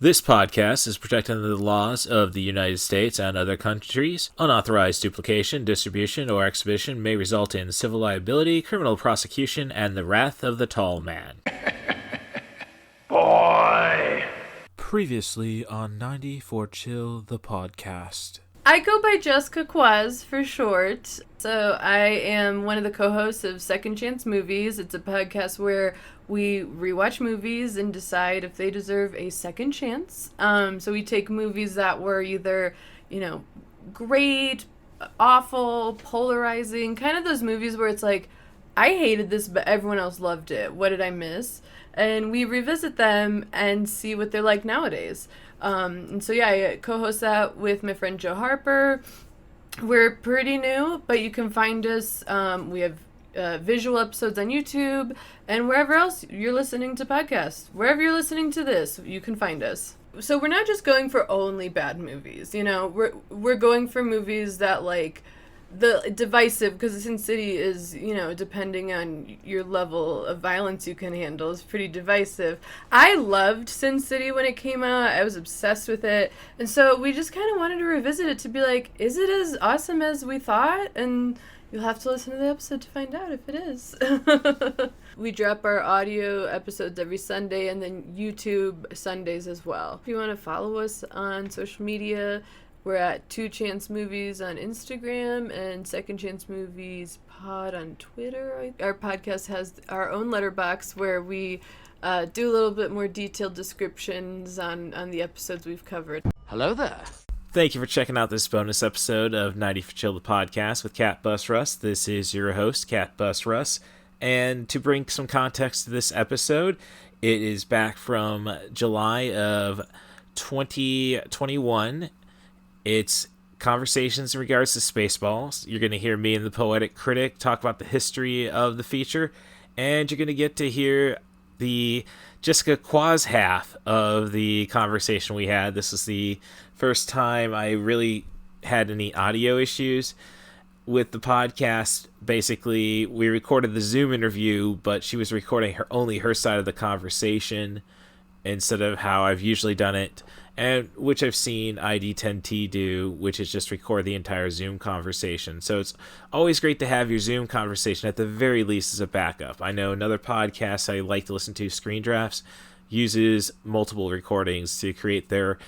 This podcast is protected under the laws of the United States and other countries. Unauthorized duplication, distribution, or exhibition may result in civil liability, criminal prosecution, and the wrath of the tall man. Boy! Previously on 94 Chill, the podcast. I go by Jessica Kwazz for short. So I am one of the co-hosts of Second Chance Movies. It's a podcast where we rewatch movies and decide if they deserve a second chance. So we take movies that were either, great, awful, polarizing, kind of those movies where it's like, I hated this, but everyone else loved it. What did I miss? And we revisit them and see what they're like nowadays. I co-host that with my friend Joe Harper. We're pretty new, but you can find us. We have visual episodes on YouTube and wherever else you're listening to podcasts. Wherever you're listening to this, you can find us. So we're not just going for only bad movies. We're going for movies that like the divisive, because Sin City is, depending on your level of violence you can handle, is pretty divisive. I loved Sin City when it came out. I was obsessed with it. And so we just kind of wanted to revisit it to be like, is it as awesome as we thought? And you'll have to listen to the episode to find out if it is. We drop our audio episodes every Sunday and then YouTube Sundays as well. If you want to follow us on social media, we're at 2 Chance Movies on Instagram and Second Chance Movies Pod on Twitter. Our podcast has our own letterbox where we do a little bit more detailed descriptions on the episodes we've covered. Hello there. Thank you for checking out this bonus episode of 90 for Chill, the podcast with Cat Bus Russ. This is your host, Cat Bus Russ. And to bring some context to this episode, it is back from July of 2021. It's conversations in regards to Spaceballs. You're going to hear me and the Poetic Critic talk about the history of the feature, and you're going to get to hear the Jessica Kwazz half of the conversation we had. This is the first time I really had any audio issues with the podcast. Basically, we recorded the Zoom interview, but she was recording only her side of the conversation instead of how I've usually done it, and which I've seen ID10T do, which is just record the entire Zoom conversation. So it's always great to have your Zoom conversation at the very least as a backup. I know another podcast I like to listen to, Screen Drafts, uses multiple recordings to create their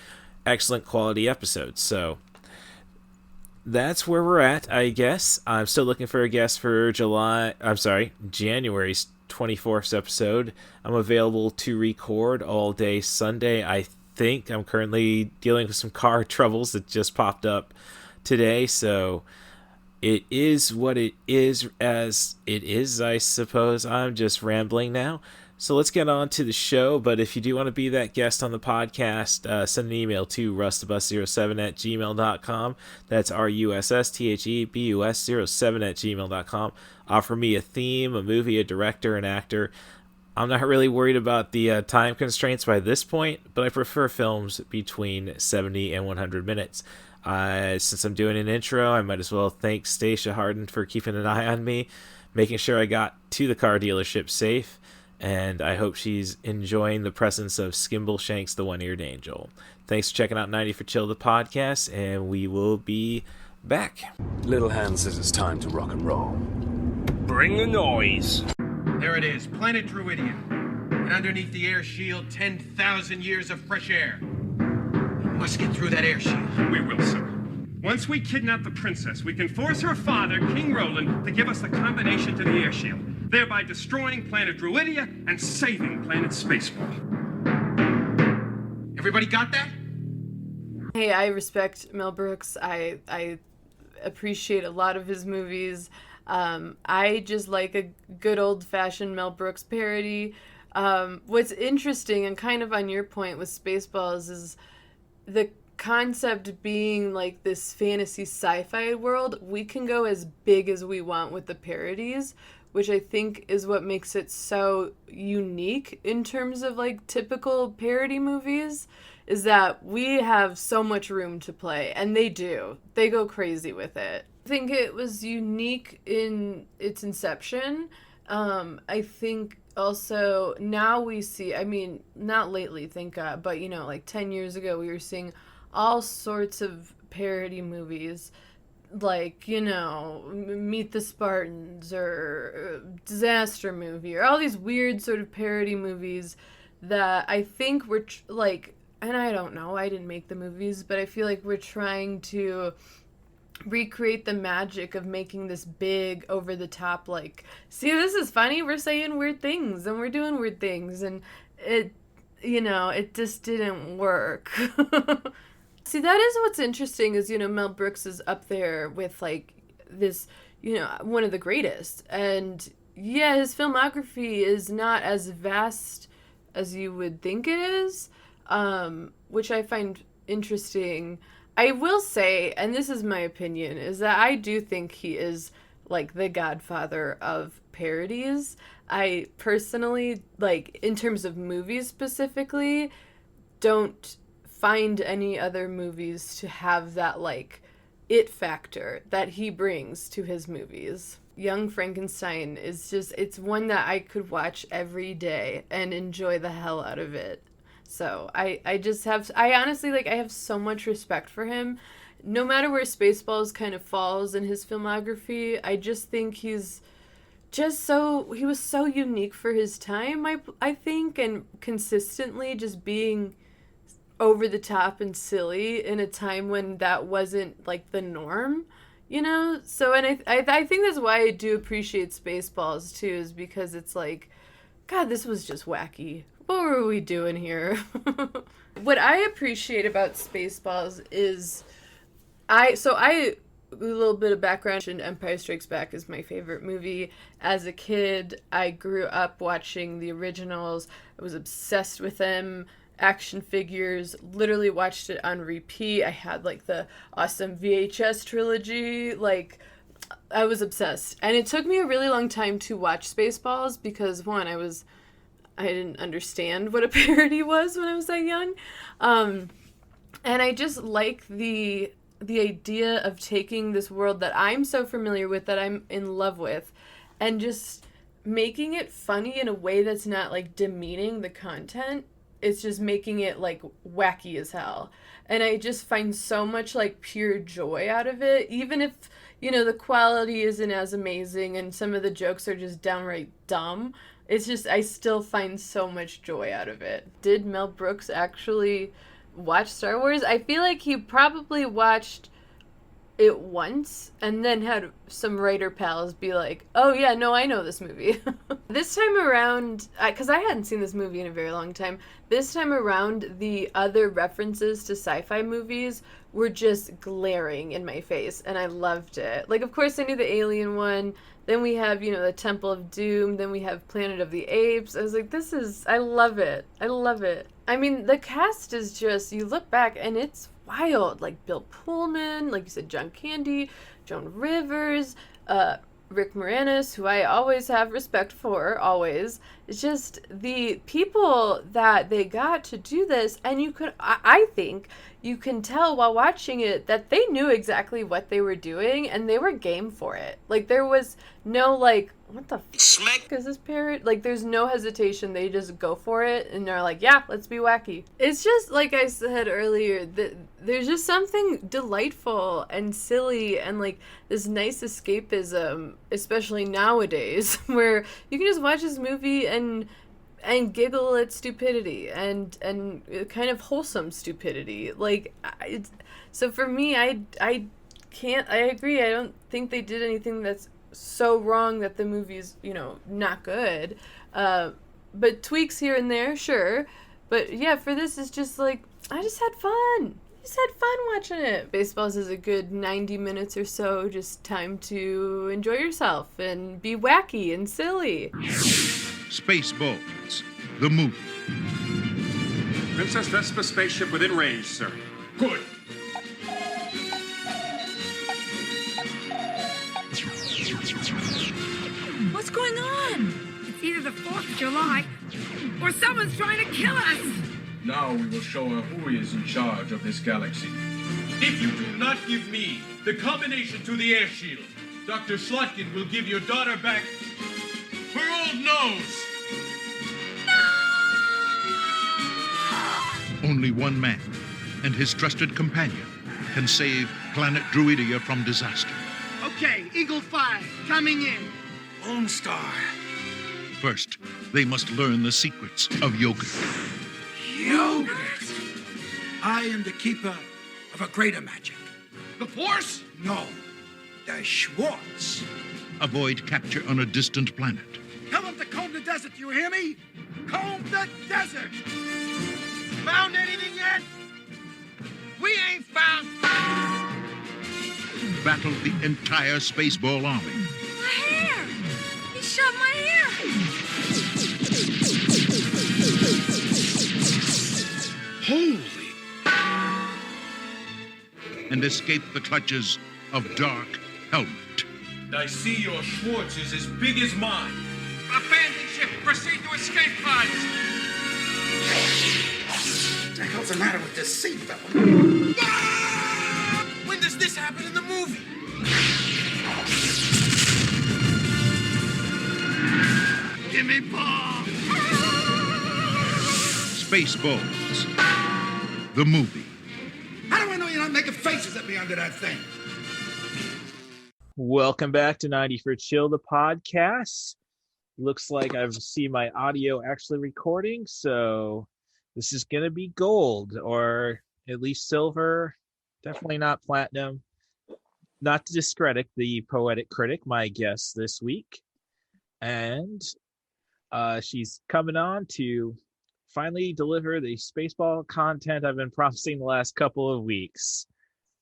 excellent quality episodes. So that's where we're at, I guess. I'm still looking for a guest for January's 24th episode. I'm available to record all day Sunday. I think I'm currently dealing with some car troubles that just popped up today, so it is what it is, as it is, I suppose. I'm just rambling now. So let's get on to the show. But if you do want to be that guest on the podcast, send an email to rusthebus07@gmail.com. That's RUSSTHEBUS07@gmail.com. Offer me a theme, a movie, a director, an actor. I'm not really worried about the time constraints by this point, but I prefer films between 70 and 100 minutes. Since I'm doing an intro, I might as well thank Stacia Harden for keeping an eye on me, making sure I got to the car dealership safe. And I hope she's enjoying the presence of Skimbleshanks, the one-eared angel. Thanks for checking out 90 for Chill, the podcast, and we will be back. Little Hand says it's time to rock and roll. Bring the noise. There it is, planet Druidian. And underneath the air shield, 10,000 years of fresh air. We must get through that air shield. We will, sir. Once we kidnap the princess, we can force her father, King Roland, to give us the combination to the air shield, thereby destroying planet Druidia and saving planet Spaceball. Everybody got that? Hey, I respect Mel Brooks. I appreciate a lot of his movies. I just like a good old-fashioned Mel Brooks parody. What's interesting and kind of on your point with Spaceballs is the concept being like this fantasy sci-fi world. We can go as big as we want with the parodies, which I think is what makes it so unique in terms of like typical parody movies, is that we have so much room to play, and they do. They go crazy with it. I think it was unique in its inception. I think also now we see, I mean, not lately, thank God, but, like 10 years ago, we were seeing all sorts of parody movies, like, Meet the Spartans or Disaster Movie or all these weird sort of parody movies that I think were, and I don't know, I didn't make the movies, but I feel like we're trying to recreate the magic of making this big, over-the-top, see, this is funny, we're saying weird things, and we're doing weird things, and it just didn't work. See, that is what's interesting is, Mel Brooks is up there with, this, one of the greatest, and, yeah, his filmography is not as vast as you would think it is, which I find interesting. I will say, and this is my opinion, is that I do think he is, the godfather of parodies. I personally, in terms of movies specifically, don't find any other movies to have that, it factor that he brings to his movies. Young Frankenstein is just, it's one that I could watch every day and enjoy the hell out of it. So I honestly, I have so much respect for him. No matter where Spaceballs kind of falls in his filmography, I just think he was so unique for his time, I think, and consistently just being over the top and silly in a time when that wasn't, the norm, So, and I think that's why I do appreciate Spaceballs, too, is because it's God, this was just wacky. What were we doing here? What I appreciate about Spaceballs is a little bit of background, and Empire Strikes Back is my favorite movie. As a kid, I grew up watching the originals. I was obsessed with them. Action figures, literally watched it on repeat. I had the awesome VHS trilogy. I was obsessed. And it took me a really long time to watch Spaceballs because, one, I didn't understand what a parody was when I was that young. And I just like the idea of taking this world that I'm so familiar with, that I'm in love with, and just making it funny in a way that's not demeaning the content. It's just making it wacky as hell. And I just find so much pure joy out of it, even if, the quality isn't as amazing and some of the jokes are just downright dumb. It's just, I still find so much joy out of it. Did Mel Brooks actually watch Star Wars? I feel like he probably watched it once and then had some writer pals be like, oh yeah, no, I know this movie. This time around, because I hadn't seen this movie in a very long time, this time around the other references to sci-fi movies were just glaring in my face, and I loved it. Of course I knew the Alien one, then we have, the Temple of Doom, then we have Planet of the Apes. I was like, I love it. I love it. I mean, the cast is just, you look back and it's wild. Bill Pullman, like you said, John Candy, Joan Rivers, Rick Moranis, who I always have respect for, always. It's just the people that they got to do this, and you could, I think, you can tell while watching it that they knew exactly what they were doing, and they were game for it. There was no, what the f*** is this parrot? There's no hesitation. They just go for it, and they're like, yeah, let's be wacky. It's just, like I said earlier, there's just something delightful and silly and, this nice escapism, especially nowadays, where you can just watch this movie and giggle at stupidity and kind of wholesome stupidity. So for me, I agree. I don't think they did anything that's so wrong that the movie's, not good. But tweaks here and there, sure. But yeah, for this, it's just I just had fun. Just had fun watching it. Spaceballs is a good 90 minutes or so, just time to enjoy yourself and be wacky and silly. Spaceballs, the movie. Princess Vespa spaceship within range, sir. Good. What's going on? It's either the 4th of July or someone's trying to kill us. Now we will show her who is in charge of this galaxy. If you do not give me the combination to the air shield, Dr. Slotkin will give your daughter back her nose! Only one man and his trusted companion can save planet Druidia from disaster. Okay, Eagle 5, coming in. Lonestar. First, they must learn the secrets of yogurt. Yogurt! I am the keeper of a greater magic. The Force? No, the Schwartz. Avoid capture on a distant planet. Tell them to comb the desert, you hear me? Comb the desert! Found anything yet? We ain't found... Battle the entire Spaceball army. My hair! He shoved my hair! Holy... And escape the clutches of Dark Helmet. I see your Schwartz is as big as mine. Abandon ship! Proceed to escape pods! What the hell's the matter with this seatbelt? When does this happen in the movie? Give me ball! Spaceballs. The movie. How do I know you're not making faces at me under that thing? Welcome back to 90 for Chill, the podcast. Looks like I've seen my audio actually recording, so this is going to be gold, or at least silver. Definitely not platinum. Not to discredit the Poetic Critic, my guest this week. And she's coming on to finally deliver the Spaceball content I've been promising the last couple of weeks.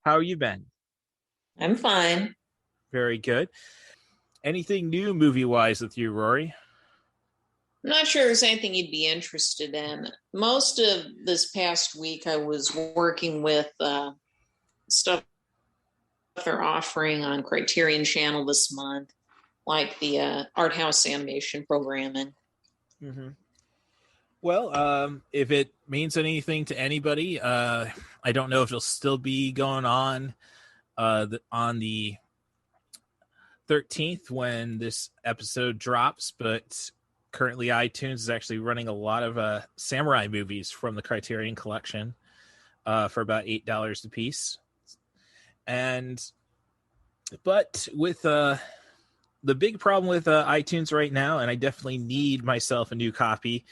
How you been? I'm fine. Very good. Anything new movie-wise with you, Rory? I'm not sure there's anything you'd be interested in. Most of this past week, I was working with stuff they're offering on Criterion Channel this month, like the art house animation programming. Mm-hmm. Well, if it means anything to anybody, I don't know if it'll still be going on the 13th when this episode drops, but currently iTunes is actually running a lot of samurai movies from the Criterion collection for about $8 a piece. But with the big problem with iTunes right now, and I definitely need myself a new copy,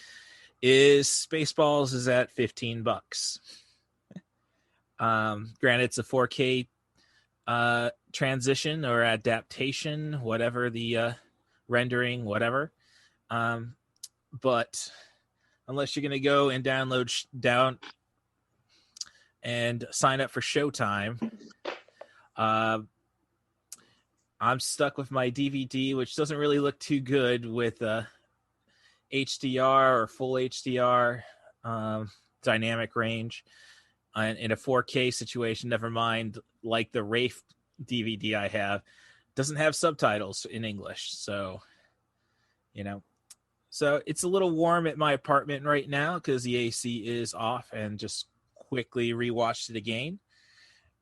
is Spaceballs is at $15. Granted, it's a 4K transition or adaptation, whatever the rendering, whatever. But unless you're going to go and down and sign up for Showtime, I'm stuck with my DVD, which doesn't really look too good with HDR or full HDR dynamic range in a 4K situation. Never mind, like the Wraith DVD I have doesn't have subtitles in English, so it's a little warm at my apartment right now because the AC is off, and just quickly rewatched it again.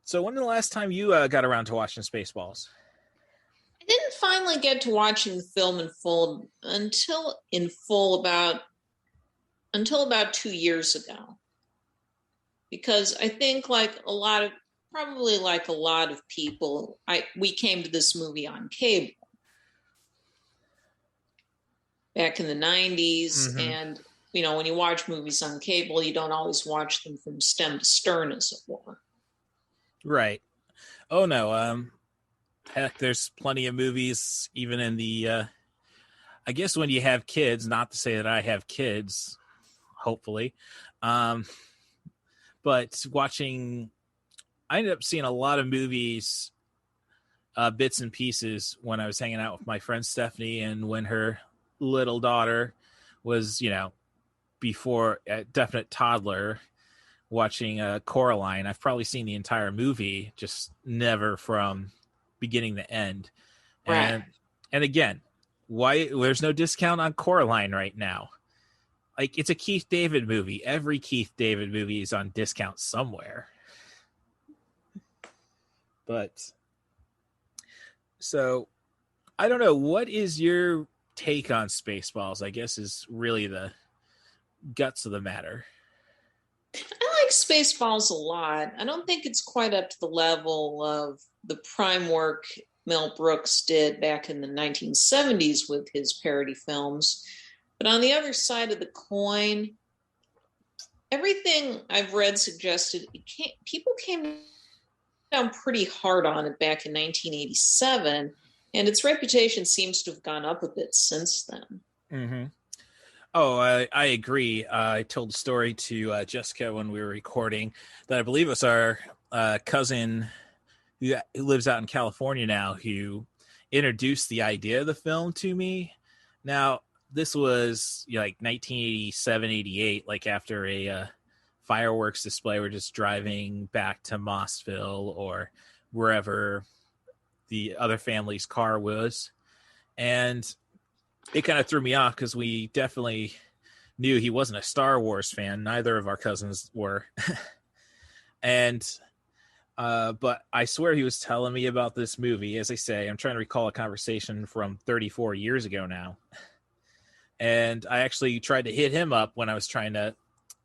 So when the last time you got around to watching Spaceballs? I didn't finally get to watching the film until about 2 years ago, because I think like a lot of people, we came to this movie on cable back in the 90s. Mm-hmm. And, when you watch movies on cable, you don't always watch them from stem to stern, as it were. Right. Oh, no. Heck, there's plenty of movies, even in the, I guess when you have kids, not to say that I have kids, hopefully. But I ended up seeing a lot of movies, bits and pieces when I was hanging out with my friend Stephanie, and when her little daughter was, before a definite toddler, watching Coraline. I've probably seen the entire movie, just never from beginning to end. Right. And again, why there's no discount on Coraline right now? Like, it's a Keith David movie. Every Keith David movie is on discount somewhere. But so I don't know, what is your take on Spaceballs, I guess, is really the guts of the matter. I like Spaceballs a lot. I don't think it's quite up to the level of the prime work Mel Brooks did back in the 1970s with his parody films. But on the other side of the coin, everything I've read suggested people came down pretty hard on it back in 1987, and its reputation seems to have gone up a bit since then. Mm-hmm. Oh, I agree. I told the story to Jessica when we were recording that I believe it was our cousin who lives out in California now who introduced the idea of the film to me. Now, this was like 1987, 88, like after a fireworks display. We're just driving back to Mossville or wherever the other family's car was. And it kind of threw me off because we definitely knew he wasn't a Star Wars fan. Neither of our cousins were. And but I swear he was telling me about this movie. As I say, I'm trying to recall a conversation from 34 years ago now. And I actually tried to hit him up when I was trying to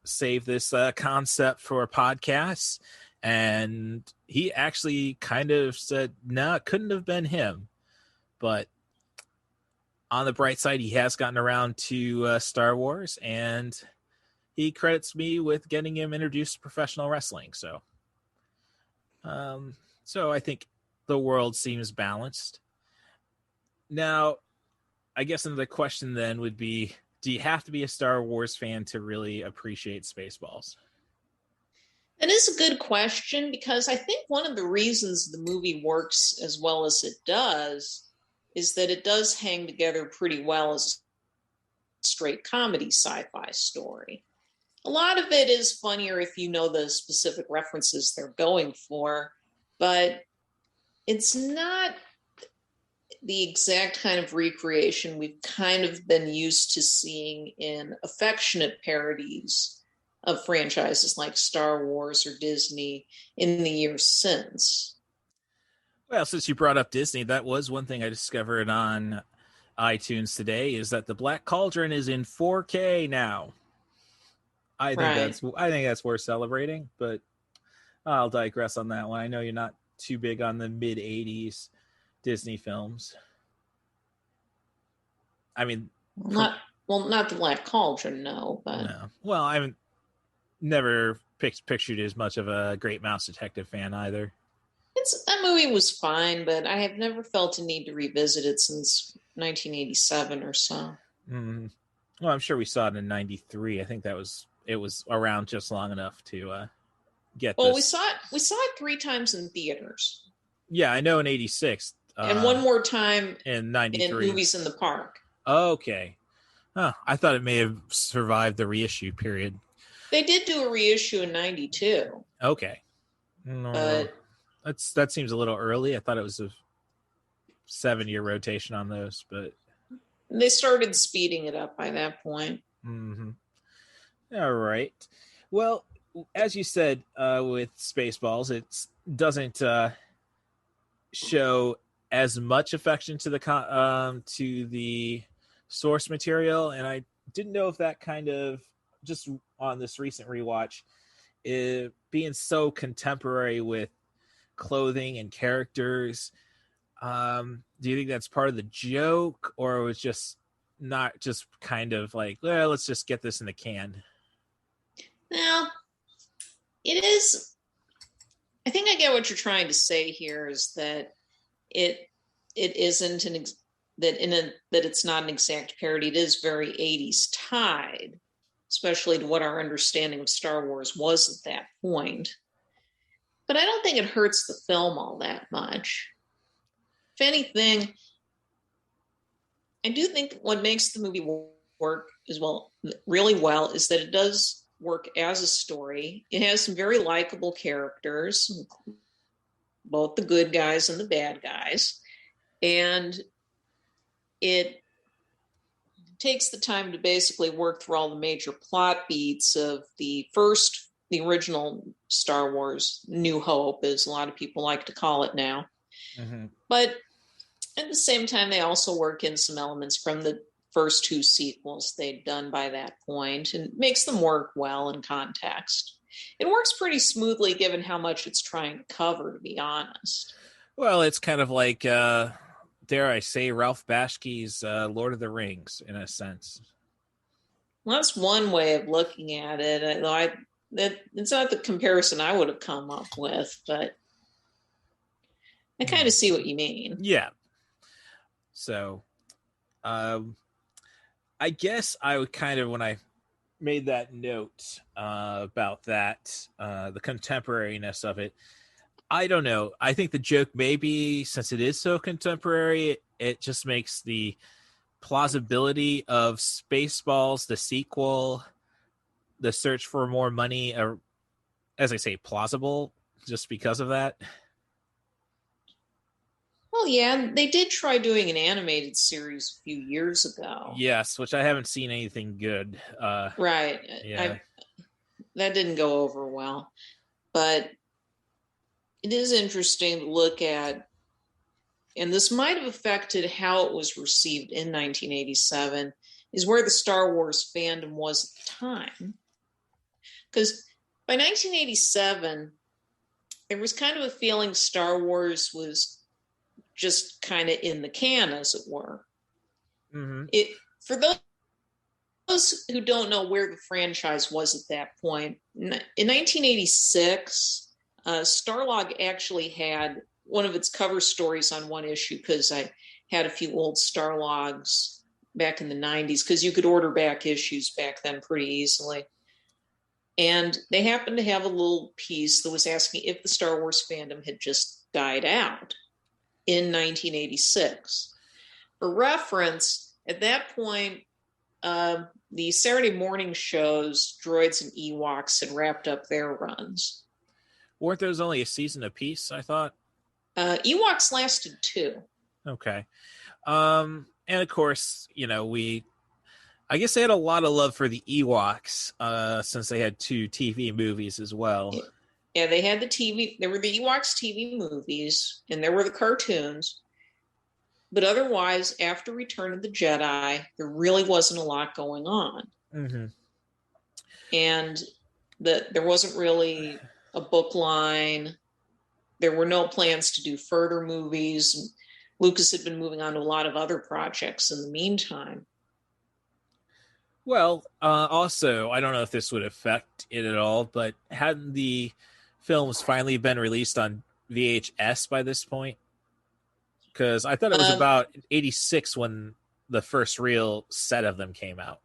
save this concept for podcasts. And he actually kind of said, no, it couldn't have been him. But on the bright side, he has gotten around to Star Wars, and he credits me with getting him introduced to professional wrestling. So I think the world seems balanced. Now, I guess another question then would be, do you have to be a Star Wars fan to really appreciate Spaceballs? That is a good question, because I think one of the reasons the movie works as well as it does is that it does hang together pretty well as a straight comedy sci-fi story. A lot of it is funnier if you know the specific references they're going for, but it's not the exact kind of recreation we've kind of been used to seeing in affectionate parodies of franchises like Star Wars or Disney in the years since. Well, since you brought up Disney, that was one thing I discovered on iTunes today, is that the Black Cauldron is in 4K now. I think that's worth celebrating, but I'll digress on that one. I know you're not too big on the mid-'80s Disney films. I mean, not the Black Cauldron, no, but no. Well, I haven't never pictured you as much of a Great Mouse Detective fan either. That movie was fine, but I have never felt a need to revisit it since 1987 or so. Mm-hmm. Well, I'm sure we saw it in 93. I think it was around just long enough to get. Well, we saw it 3 times in theaters. Yeah, I know in 86. And one more time in 93. In Movies in the Park. Okay. Oh, I thought it may have survived the reissue period. They did do a reissue in 92. Okay. No. But that seems a little early. I thought it was a 7-year rotation on those, but they started speeding it up by that point. Mm-hmm. All right. Well, as you said, with Spaceballs, it doesn't show as much affection to the source material, and I didn't know if that kind of, just on this recent rewatch, it being so contemporary with clothing and characters, do you think that's part of the joke, or it was just not just kind of like, well, let's just get this in the can? Now, it is. I think I get what you're trying to say here, is that it isn't that it's not an exact parody. It is very 80s tied, especially to what our understanding of Star Wars was at that point. But I don't think it hurts the film all that much. If anything, I do think what makes the movie work really well is that it does work as a story. It has some very likable characters, both the good guys and the bad guys. And it takes the time to basically work through all the major plot beats of the original Star Wars, New Hope, as a lot of people like to call it now. Mm-hmm. But At the same time, they also work in some elements from the first two sequels they'd done by that point, and makes them work well in context. It works pretty smoothly given how much it's trying to cover, to be honest. Well, it's kind of like, dare I say, Ralph Bakshi's Lord of the Rings, in a sense. Well, that's one way of looking at it. Though it's not the comparison I would have come up with, but I kind of see what you mean. Yeah. So, I guess I would kind of, when I made that note about that, the contemporariness of it, I don't know. I think the joke maybe, since it is so contemporary, it just makes the plausibility of Spaceballs, the sequel, the search for more money, as I say, plausible just because of that. Well, yeah, they did try doing an animated series a few years ago. Yes, which I haven't seen anything good. Right. Yeah. That didn't go over well. But it is interesting to look at, and this might have affected how it was received in 1987, is where the Star Wars fandom was at the time. Because by 1987, there was kind of a feeling Star Wars was just kind of in the can, as it were. Mm-hmm. For those who don't know where the franchise was at that point, in 1986, Starlog actually had one of its cover stories on one issue, because I had a few old Starlogs back in the 90s, because you could order back issues back then pretty easily. And they happened to have a little piece that was asking if the Star Wars fandom had just died out in 1986. For reference, at that point, the Saturday morning shows, Droids and Ewoks, had wrapped up their runs. Weren't those only a season apiece, I thought? Ewoks lasted 2. Okay. And of course, I guess they had a lot of love for the Ewoks, since they had 2 TV movies as well. Yeah, they had the TV. There were the Ewoks TV movies, and there were the cartoons. But otherwise, after Return of the Jedi, there really wasn't a lot going on. Mm-hmm. And there wasn't really a book line. There were no plans to do further movies. Lucas had been moving on to a lot of other projects in the meantime. Well, also, I don't know if this would affect it at all, but hadn't the films finally been released on VHS by this point? Because I thought it was about 86 when the first real set of them came out.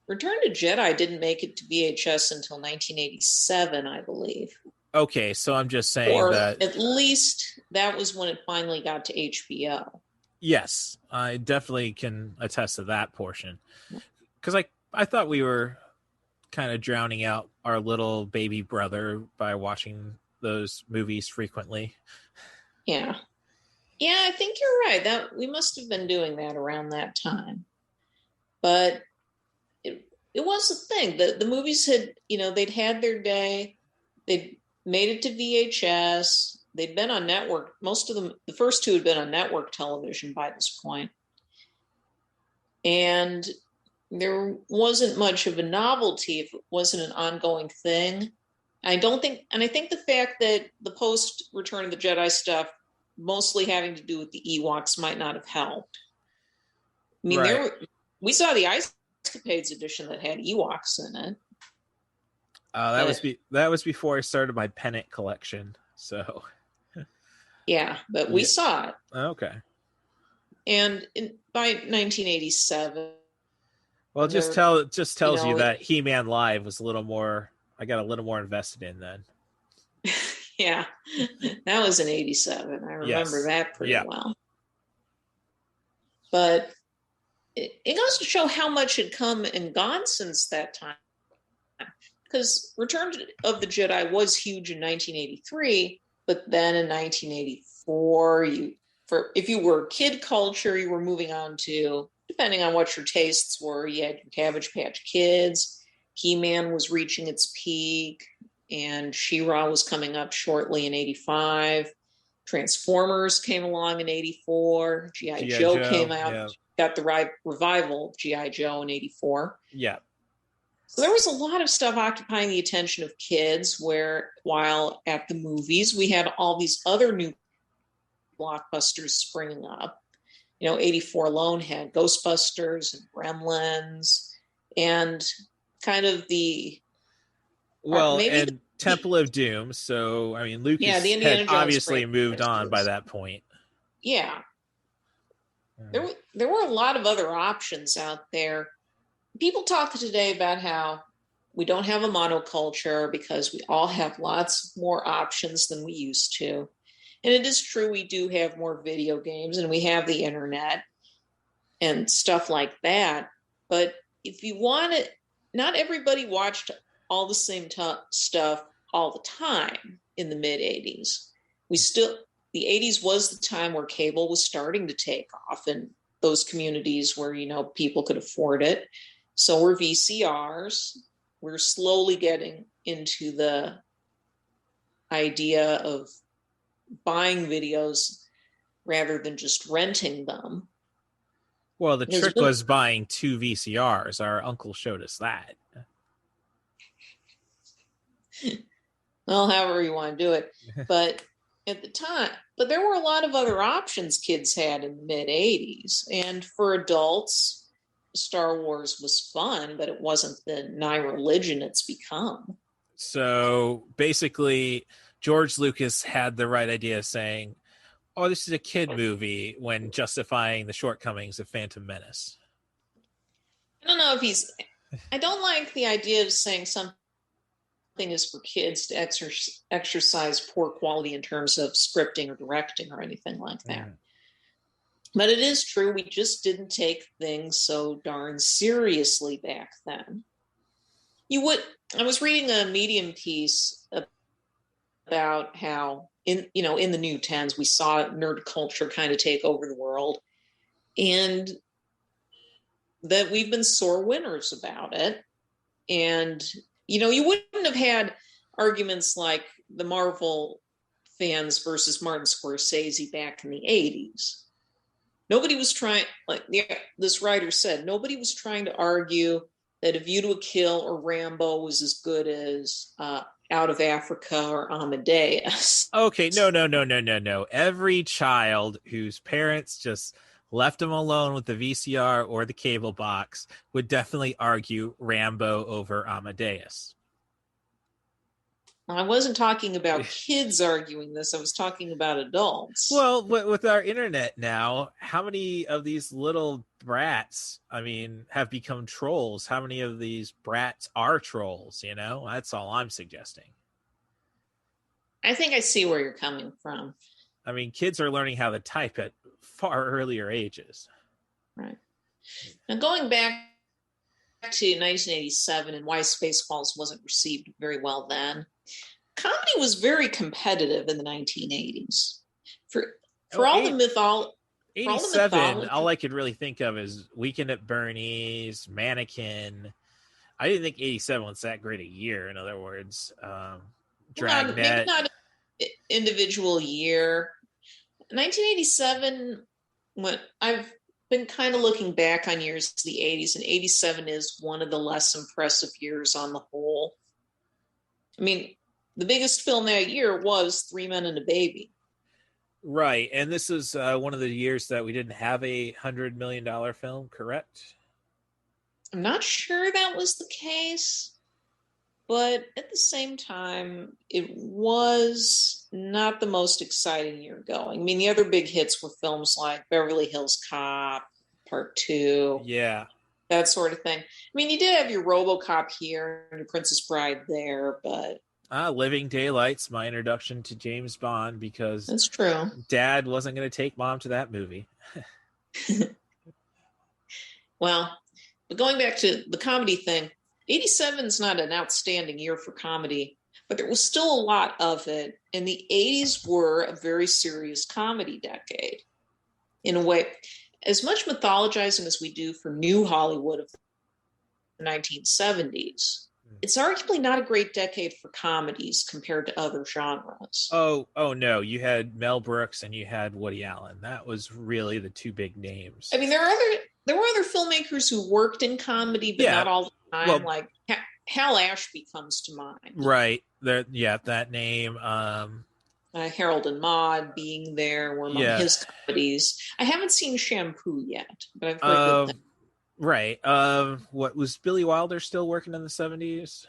Return to Jedi didn't make it to VHS until 1987, I believe. Okay, so I'm just saying or that... at least that was when it finally got to HBO. Yes, I definitely can attest to that portion. Because I thought we were kind of drowning out our little baby brother by watching those movies frequently. Yeah. Yeah, I think you're right. That we must have been doing that around that time. But it was a thing. The movies had, they'd had their day. They'd made it to VHS. They'd been on network. Most of them, the first 2 had been on network television by this point. And there wasn't much of a novelty if it wasn't an ongoing thing. I think the fact that the post Return of the Jedi stuff mostly having to do with the Ewoks might not have helped. I mean, right. We saw the Ice Capades edition that had Ewoks in it. That was before I started my pennant collection. So, yeah, but we saw it. Okay. And by 1987, well, it just tells you that He-Man Live was a little more. I got a little more invested in then. Yeah, that was in 87. I remember that pretty well. But it goes to show how much had come and gone since that time. Because Return of the Jedi was huge in 1983, but then in 1984, if you were kid culture, you were moving on to, depending on what your tastes were, you had your Cabbage Patch Kids, He-Man was reaching its peak, and She-Ra was coming up shortly in 85. Transformers came along in 84. G.I. Joe came out. Yeah. Got the revival of G.I. Joe in 84. Yeah. So there was a lot of stuff occupying the attention of kids, where while at the movies, we had all these other new blockbusters springing up. 84 alone had Ghostbusters and Gremlins and kind of the... and Temple of Doom. So, I mean, Lucas the Indiana had Jones obviously moved on by that point. Yeah. There were a lot of other options out there. People talk today about how we don't have a monoculture because we all have lots more options than we used to. And it is true, we do have more video games and we have the internet and stuff like that. But if you want it, not everybody watched all the same stuff all the time in the mid-'80s. The 80s was the time where cable was starting to take off in those communities where, people could afford it. So were VCRs. We're slowly getting into the idea of buying videos rather than just renting them. Well, the trick was buying 2 VCRs. Our uncle showed us that. Well, however you want to do it. But at the time, there were a lot of other options kids had in the mid-'80s. And for adults, Star Wars was fun, but it wasn't the nigh religion it's become. So basically, George Lucas had the right idea saying, oh, this is a kid movie, when justifying the shortcomings of Phantom Menace. I don't know if I don't like the idea of saying something is for kids to exercise poor quality in terms of scripting or directing or anything like that. But it is true, we just didn't take things so darn seriously back then. I was reading a Medium piece about how in the new 10s, we saw nerd culture kind of take over the world, and that we've been sore winners about it. And, you wouldn't have had arguments like the Marvel fans versus Martin Scorsese back in the 80s. Nobody was trying, this writer said, nobody was trying to argue that A View to a Kill or Rambo was as good as Out of Africa or Amadeus. Okay, no. Every child whose parents just left them alone with the VCR or the cable box would definitely argue Rambo over Amadeus. I wasn't talking about kids arguing this. I was talking about adults. Well, with our internet now, how many of these little brats, have become trolls? How many of these brats are trolls? That's all I'm suggesting. I think I see where you're coming from. Kids are learning how to type at far earlier ages. Right. Now, going back to 1987 and why Spaceballs wasn't received very well then, comedy was very competitive in the 1980s. For all the mythology. 87, all I could really think of is Weekend at Bernie's, Mannequin. I didn't think 87 was that great a year, in other words. Dragnet. Maybe not an individual year. 1987, when I've been kind of looking back on years to the 80s, and 87 is one of the less impressive years on the whole. The biggest film that year was Three Men and a Baby. Right, and this is one of the years that we didn't have a $100 million film, correct? I'm not sure that was the case, but at the same time, it was not the most exciting year going. The other big hits were films like Beverly Hills Cop, Part 2. Yeah. That sort of thing. You did have your RoboCop here and your Princess Bride there, but... Living Daylight's my introduction to James Bond because that's true. Dad wasn't going to take Mom to that movie. Well, but going back to the comedy thing, 87 is not an outstanding year for comedy, but there was still a lot of it. And the 80s were a very serious comedy decade. In a way, as much mythologizing as we do for new Hollywood of the 1970s, it's arguably not a great decade for comedies compared to other genres. Oh no, you had Mel Brooks and you had Woody Allen. That was really the two big names. I mean, there were other filmmakers who worked in comedy, but not all the time. Well, like Hal Ashby comes to mind. Right. There, yeah, that name. Harold and Maude being there were among his comedies. I haven't seen Shampoo yet, but I've heard good things. Right. What was Billy Wilder still working in the 70s?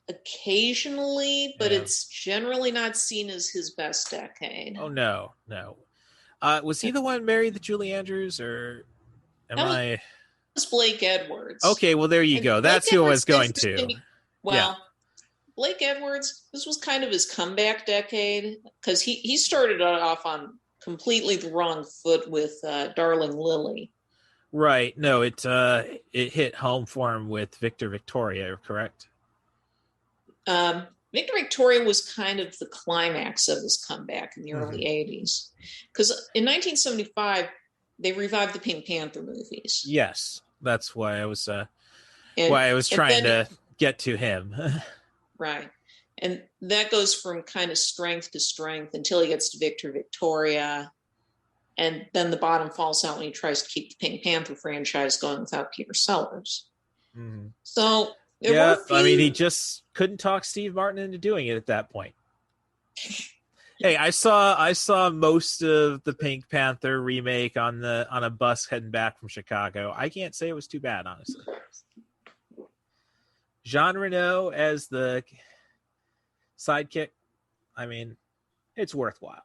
Occasionally, but it's generally not seen as his best decade. Oh no. Was he the one married to Julie Andrews, or it was Blake Edwards. Okay, well there you go. That's who I was going to. Blake Edwards, this was kind of his comeback decade because he started off on completely the wrong foot with Darling Lily. Right. No, it hit home for him with Victor Victoria, correct? Victor Victoria was kind of the climax of his comeback in the early 80s. Because in 1975, they revived the Pink Panther movies. Yes. That's why I was trying to get to him. Right. And that goes from kind of strength to strength until he gets to Victor Victoria. And then the bottom falls out when he tries to keep the Pink Panther franchise going without Peter Sellers. Mm-hmm. So he just couldn't talk Steve Martin into doing it at that point. Hey, I saw most of the Pink Panther remake on a bus heading back from Chicago. I can't say it was too bad, honestly. Jean Reno as the sidekick, I mean, it's worthwhile.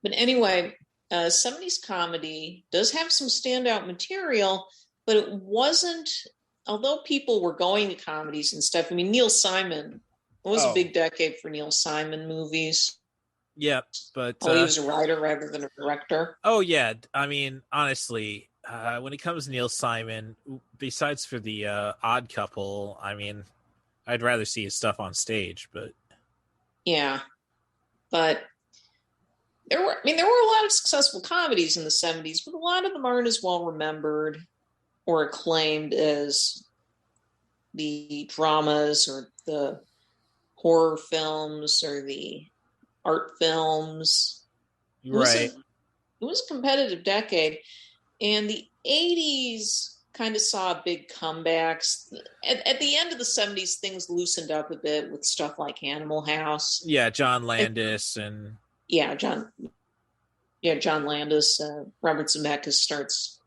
But anyway, 70s comedy does have some standout material, but it wasn't, although people were going to comedies and stuff. I mean, Neil Simon, it was a big decade for Neil Simon movies. Yep, but he was a writer rather than a director. Oh yeah, I mean, honestly, when it comes to Neil Simon, besides for the Odd Couple, I mean, I'd rather see his stuff on stage. But yeah, but there were a lot of successful comedies in the 70s, but a lot of them aren't as well remembered or acclaimed as the dramas or the horror films or the art films. Right. It was a competitive decade, and the 80s kind of saw big comebacks. At the end of the 70s, things loosened up a bit with stuff like Animal House. Yeah, John Landis and John Landis. Robert Zemeckis starts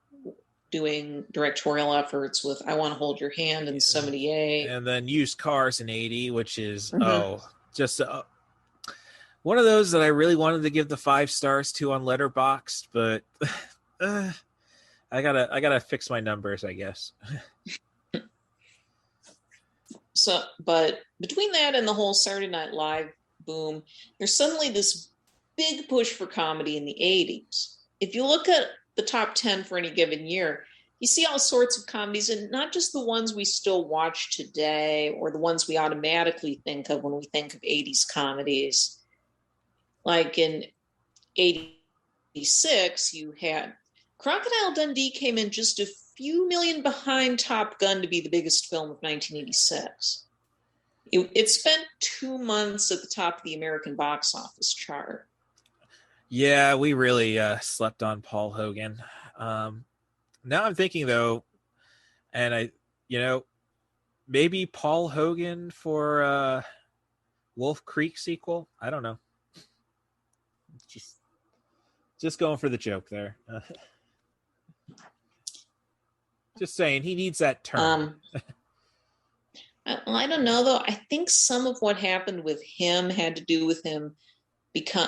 doing directorial efforts with I Want to Hold Your Hand in 78. And then Used Cars in 80, which is, just one of those that I really wanted to give the 5 stars to on Letterboxd, but I gotta fix my numbers, I guess. So, but between that and the whole Saturday Night Live boom, there's suddenly this big push for comedy in the 80s. If you look at the top 10 for any given year, you see all sorts of comedies, and not just the ones we still watch today or the ones we automatically think of when we think of 80s comedies. Like in 86, you had Crocodile Dundee came in just a few million behind Top Gun to be the biggest film of 1986. It spent 2 months at the top of the American box office chart. Yeah, we really slept on Paul Hogan. Now I'm thinking though, and maybe Paul Hogan for Wolf Creek sequel. I don't know. Just going for the joke there. Just saying, he needs that turn. I don't know though. I think some of what happened with him had to do with him becoming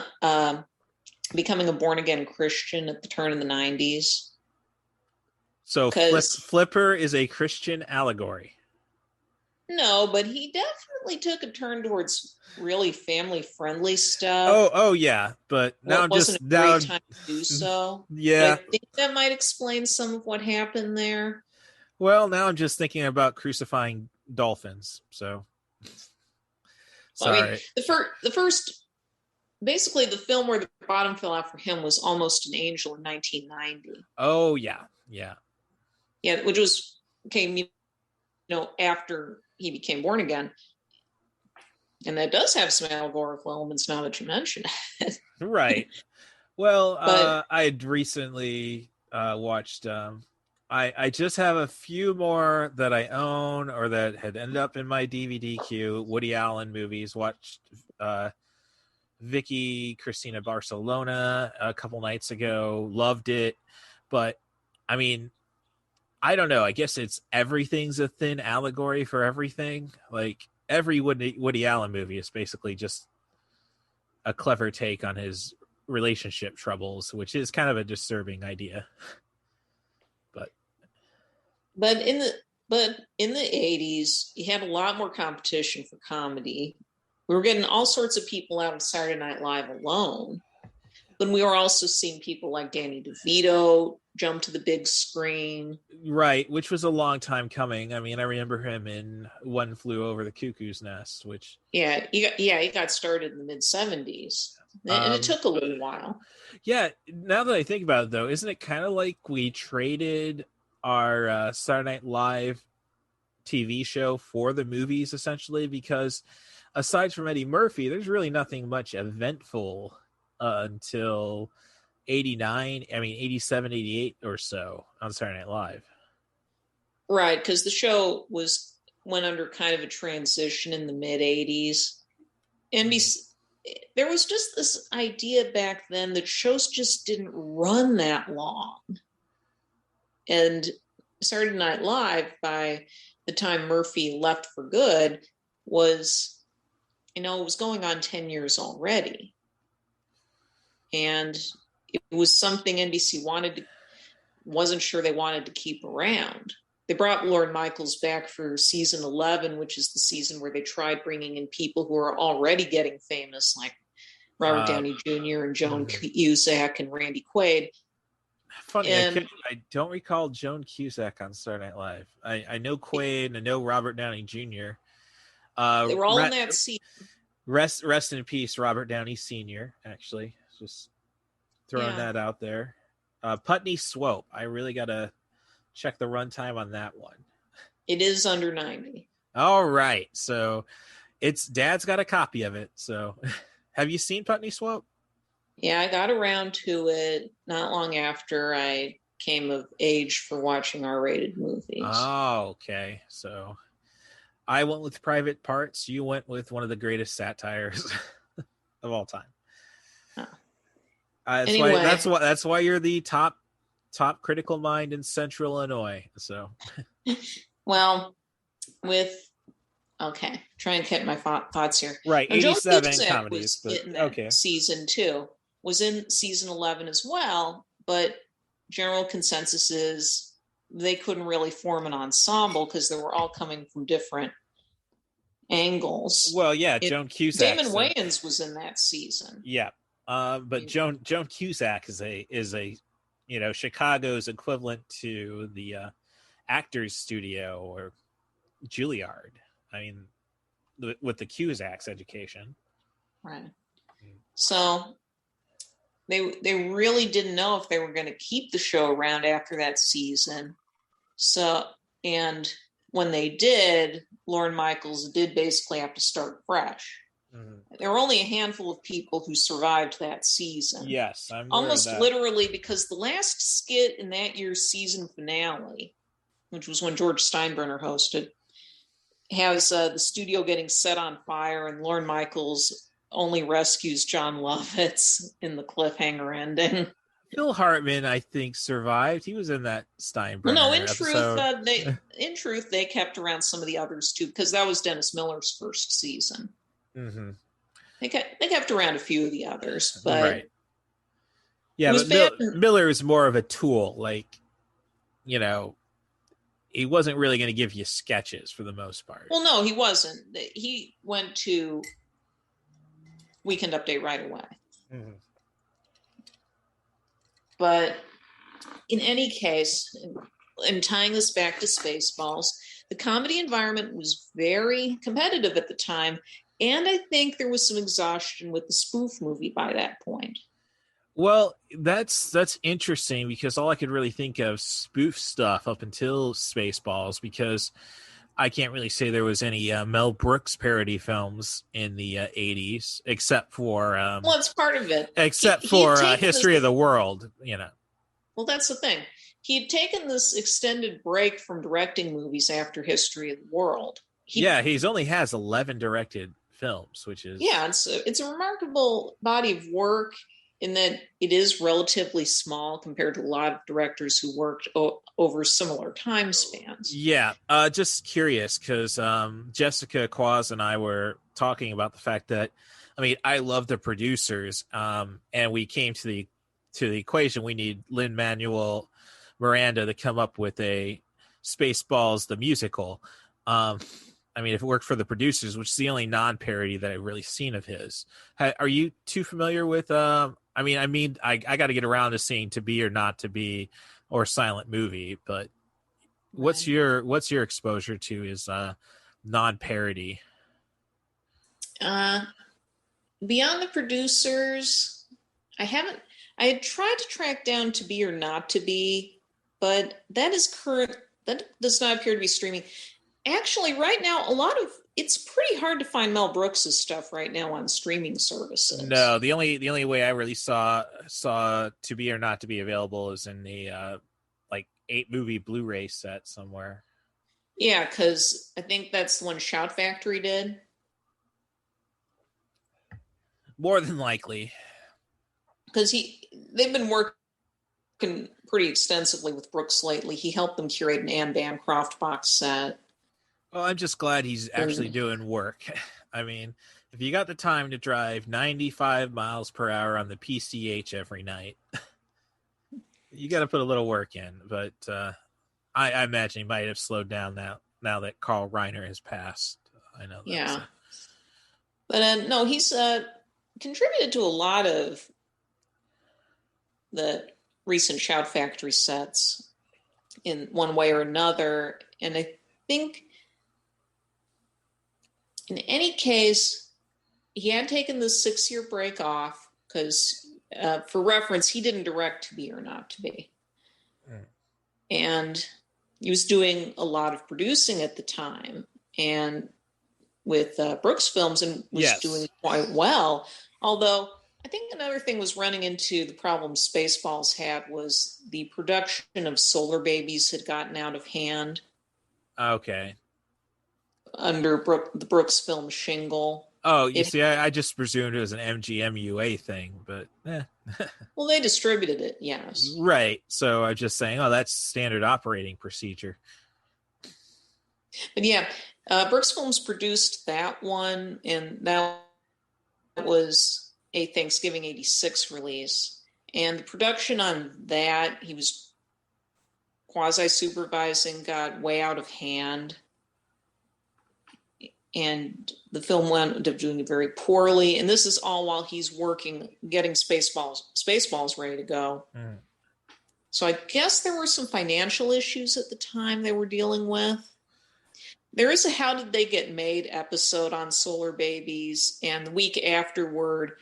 a born-again Christian at the turn of the 90s. So Flipper is a Christian allegory. No, but he definitely took a turn towards really family-friendly stuff. Oh yeah, but now it wasn't a great time to do so. Yeah, but I think that might explain some of what happened there. Well, now I'm just thinking about crucifying dolphins. So, sorry. I mean, the first, basically, the film where the bottom fell out for him was Almost an Angel in 1990. Oh yeah, which was okay. after he became born again. And that does have some allegorical elements now that you mention it. Right. Well, But- I had recently watched. I just have a few more that I own or that had ended up in my DVD queue. Woody Allen movies. Watched Vicky Cristina Barcelona a couple nights ago. Loved it, but I mean, I don't know. I guess it's everything's a thin allegory for everything. Like every Woody Allen movie is basically just a clever take on his relationship troubles, which is kind of a disturbing idea. But in the 80s, you had a lot more competition for comedy. We were getting all sorts of people out of Saturday Night Live alone. But we were also seeing people like Danny DeVito jump to the big screen. Right, which was a long time coming. I mean, I remember him in One Flew Over the Cuckoo's Nest, which... he got started in the mid-70s. And it took a little while. Yeah, now that I think about it, though, isn't it kind of like we traded our Saturday Night Live TV show for the movies, essentially? Because aside from Eddie Murphy, there's really nothing much eventful until 89, 87, 88 or so on Saturday Night Live. Right, because the show went under kind of a transition in the mid-80s. NBC, there was just this idea back then that shows just didn't run that long. And Saturday Night Live, by the time Murphy left for good, was, it was going on 10 years already. And it was something NBC wasn't sure they wanted to keep around. They brought Lorne Michaels back for season 11, which is the season where they tried bringing in people who are already getting famous, like Robert Downey Jr. and Joan Cusack and Randy Quaid. Funny, I don't recall Joan Cusack on Saturday Night Live. I know Quaid and I know Robert Downey Jr. They were all in that season. Rest in peace, Robert Downey Sr., actually. Just throwing that out there. Putney Swope. I really got to check the runtime on that one. It is under 90. All right. So Dad's got a copy of it. So have you seen Putney Swope? Yeah, I got around to it not long after I came of age for watching R-rated movies. Oh, okay. So I went with Private Parts. You went with one of the greatest satires of all time. Oh. Anyway. That's why you're the top critical mind in Central Illinois. So, well, try and get my thoughts here. Right, 87 comedies. Season 2 was in season 11 as well, but general consensus is they couldn't really form an ensemble because they were all coming from different angles. Well, yeah, Joan Cusack. Damon Wayans was in that season. Yeah, but Joan Cusack is a Chicago's equivalent to the Actors Studio or Juilliard. I mean, with the Cusack's education. Right. So they really didn't know if they were going to keep the show around after that season. So, and when they did, Lorne Michaels did basically have to start fresh. Mm-hmm. There were only a handful of people who survived that season. Yes, I'm almost literally, because the last skit in that year's season finale, which was when George Steinbrenner hosted, has the studio getting set on fire, and Lorne Michaels only rescues John Lovitz in the cliffhanger ending. Phil Hartman, I think, survived. He was in that Steinbrenner episode. In truth, they kept around some of the others too, because that was Dennis Miller's first season. Mm-hmm. They kept around a few of the others, but right. Yeah, but Miller is more of a tool. Like, he wasn't really going to give you sketches for the most part. Well, no, he wasn't. He went to Weekend Update right away. Mm-hmm. But in any case, and tying this back to Spaceballs, the comedy environment was very competitive at the time, and I think there was some exhaustion with the spoof movie by that point. Well, that's interesting, because all I could really think of spoof stuff up until Spaceballs, because I can't really say there was any Mel Brooks parody films in the 80s, except for well, it's part of it. Except He had for taken History this- of the World, Well, that's the thing. He had taken this extended break from directing movies after History of the World. He's only has 11 directed films, which is it's a remarkable body of work in that it is relatively small compared to a lot of directors who worked over similar time spans. Yeah, just curious because Jessica, Kwazz, and I were talking about the fact that, I mean, I love the producers, and we came to the equation. We need Lin-Manuel Miranda to come up with a Spaceballs the musical. I mean, if it worked for the producers, which is the only non-parody that I've really seen of his. Are you too familiar with? I got to get around to seeing To Be or Not to Be or Silent Movie, but what's your exposure to his non-parody? Beyond the producers, I had tried to track down To Be or Not to Be, but that does not appear to be streaming. Actually, right now, it's pretty hard to find Mel Brooks' stuff right now on streaming services. No, the only way I really saw To Be or Not to Be available is in the 8-movie Blu-ray set somewhere. Yeah, because I think that's the one Shout Factory did. More than likely. Because they've been working pretty extensively with Brooks lately. He helped them curate an Anne Bancroft box set. Well, I'm just glad he's actually doing work. I mean, if you got the time to drive 95 miles per hour on the PCH every night, you got to put a little work in. But I imagine he might have slowed down now that Carl Reiner has passed. I know that. Yeah. But no, he's contributed to a lot of the recent Shout Factory sets in one way or another. And I think in any case, he had taken this 6-year break off because, for reference, he didn't direct To Be or Not to Be. And he was doing a lot of producing at the time and with Brooks Films and was doing quite well. Although I think another thing was running into the problem Spaceballs had was the production of Solar Babies had gotten out of hand. Okay. Under the Brooks film shingle. Oh, you see, I just presumed it was an MGMUA thing, but Well, they distributed it, yes. Right. So I'm just saying, that's standard operating procedure. But yeah, Brooks Films produced that one, and that was a Thanksgiving 86 release. And the production on that, he was quasi-supervising, got way out of hand. And the film wound up doing very poorly. And this is all while he's working, getting Spaceballs ready to go. So I guess there were some financial issues at the time they were dealing with. There is a How Did They Get Made episode on Solar Babies. And the week afterward,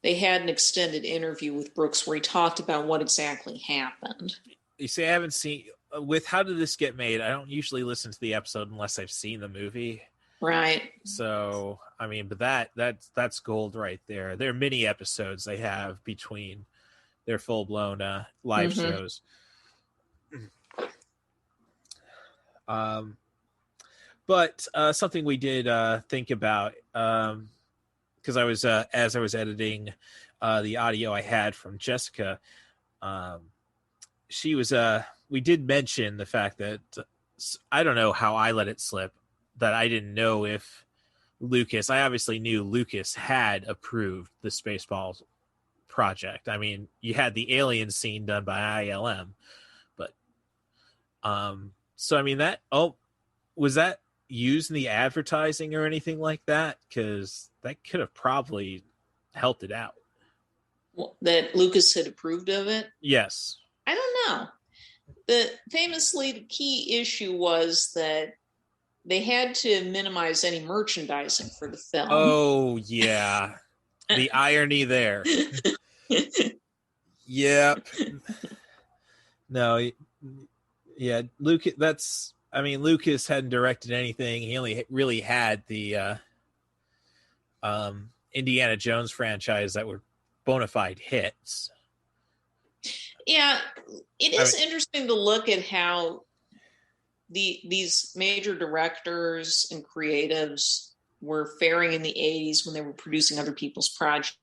they had an extended interview with Brooks where he talked about what exactly happened. You see, I haven't seen, with How Did This Get Made, I don't usually listen to the episode unless I've seen the movie. Right. So, I mean, but that's gold right there. They're mini episodes they have between their full-blown live shows. But something we did think about, because I was as I was editing the audio I had from Jessica, she was we did mention the fact that I don't know how I let it slip that I didn't know if Lucas, I obviously knew Lucas had approved the Spaceballs project. I mean, you had the alien scene done by ILM, but so I mean was that used in the advertising or anything like that? Because that could have probably helped it out. Well, that Lucas had approved of it? Yes. I don't know. Famously, the key issue was that they had to minimize any merchandising for the film. Oh, yeah. The irony there. Yep. No, yeah, Luke, that's I mean, Lucas hadn't directed anything. He only really had the Indiana Jones franchise that were bona fide hits. Yeah, it is interesting to look at how these major directors and creatives were faring in the 80s when they were producing other people's projects.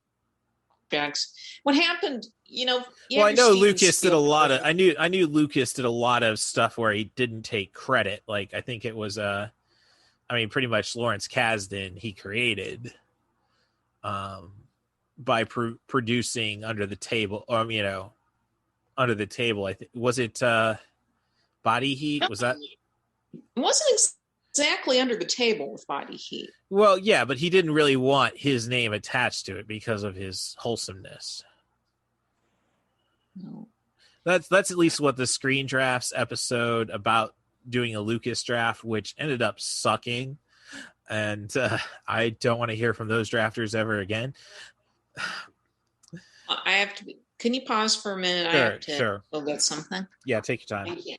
What happened, Well, I know Lucas did a lot of. I knew Lucas did a lot of stuff where he didn't take credit. Like I think it was pretty much Lawrence Kasdan he created, by producing Under the Table, or Under the Table. I think was it Body Heat? Was that? It wasn't exactly Under the Table with Body Heat. Well, yeah, but he didn't really want his name attached to it because of his wholesomeness. No. That's at least what the Screen Drafts episode about doing a Lucas draft, which ended up sucking, and I don't want to hear from those drafters ever again. I have to. Can you pause for a minute? Sure, I have to go get something. Yeah, take your time. Thank you.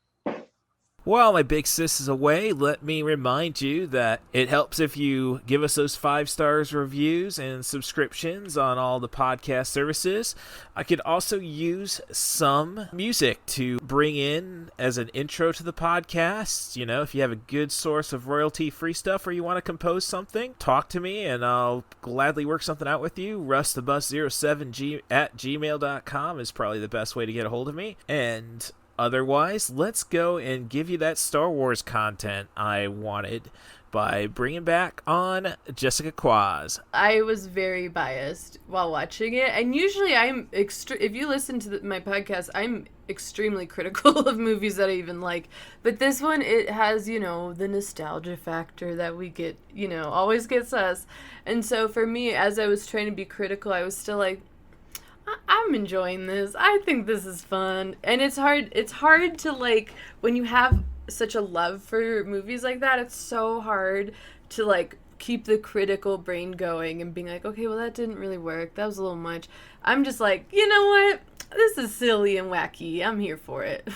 While my big sis is away, let me remind you that it helps if you give us those 5 stars reviews and subscriptions on all the podcast services. I could also use some music to bring in as an intro to the podcast. If you have a good source of royalty-free stuff or you want to compose something, talk to me and I'll gladly work something out with you. rustthebus07 at gmail.com is probably the best way to get a hold of me. And otherwise, let's go and give you that Star Wars content I wanted by bringing back on Jessica Kwazz. I was very biased while watching it, and usually if you listen to my podcast, I'm extremely critical of movies that I even like. But this one, it has, the nostalgia factor that we get, always gets us. And so for me, as I was trying to be critical, I was still like, I'm enjoying this. I think this is fun. And it's hard to, like, when you have such a love for movies like that, it's so hard to, like, keep the critical brain going and being like, okay, well, that didn't really work. That was a little much. I'm just like, you know what? This is silly and wacky. I'm here for it.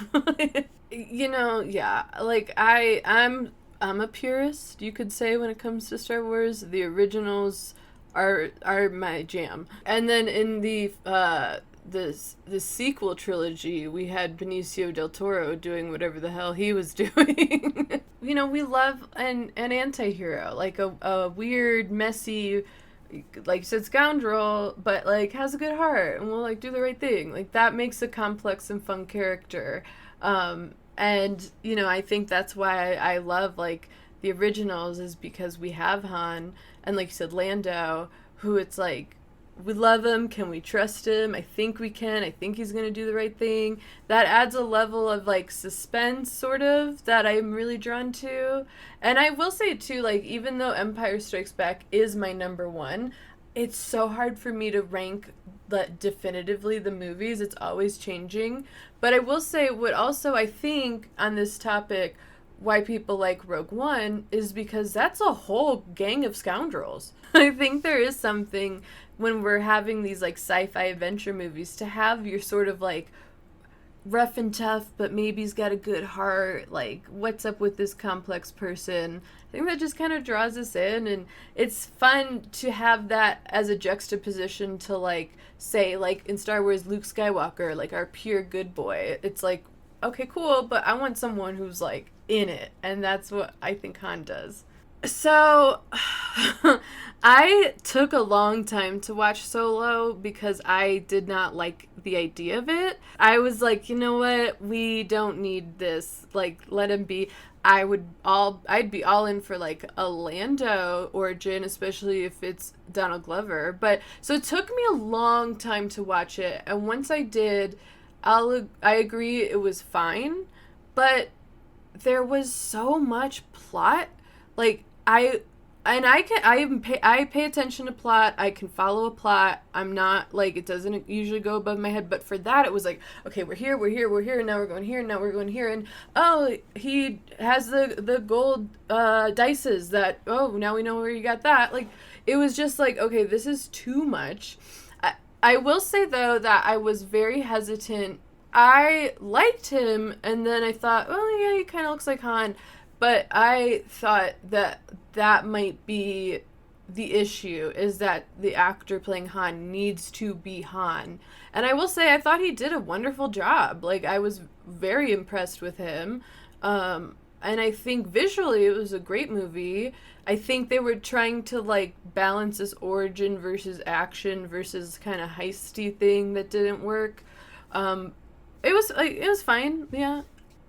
Yeah. Like, I'm a purist, you could say, when it comes to Star Wars. The originals are my jam. And then in the sequel trilogy, we had Benicio del Toro doing whatever the hell he was doing. We love an anti-hero, like a weird, messy, like you said, scoundrel, but like has a good heart and will like do the right thing. Like that makes a complex and fun character. And I think that's why I love like the originals, is because we have Han and, like you said, Lando, who it's like, we love him. Can we trust him? I think we can. I think he's going to do the right thing. That adds a level of, like, suspense, sort of, that I'm really drawn to. And I will say, too, like, even though Empire Strikes Back is my number one, it's so hard for me to rank definitively the movies. It's always changing. But I will say, what also I think on this topic, why people like Rogue One, is because that's a whole gang of scoundrels. I think there is something when we're having these like sci-fi adventure movies to have your sort of like rough and tough, but maybe he's got a good heart, like what's up with this complex person. I think that just kind of draws us in, and it's fun to have that as a juxtaposition to, like, say, like in Star Wars, Luke Skywalker, like our pure good boy. It's like, okay, cool, but I want someone who's like in it, and that's what I think Han does. So I took a long time to watch Solo because I did not like the idea of it. I was like, you know what, we don't need this, like, let him be. I'd be all in for like a Lando origin, especially if it's Donald Glover. But so it took me a long time to watch it, and once I did, I agree it was fine, but there was so much plot. Like, I pay attention to plot. I can follow a plot. I'm not, like, it doesn't usually go above my head. But for that, it was like, okay, we're here, and now we're going here, and now we're going here. And, oh, he has the gold dices that, oh, now we know where you got that. Like, it was just like, okay, this is too much. I will say, though, that I was very hesitant. I liked him, and then I thought, oh, yeah, he kind of looks like Han. But I thought that might be the issue, is that the actor playing Han needs to be Han. And I will say, I thought he did a wonderful job. Like, I was very impressed with him. And I think visually it was a great movie. I think they were trying to, like, balance this origin versus action versus kind of heisty thing that didn't work. It was fine, yeah.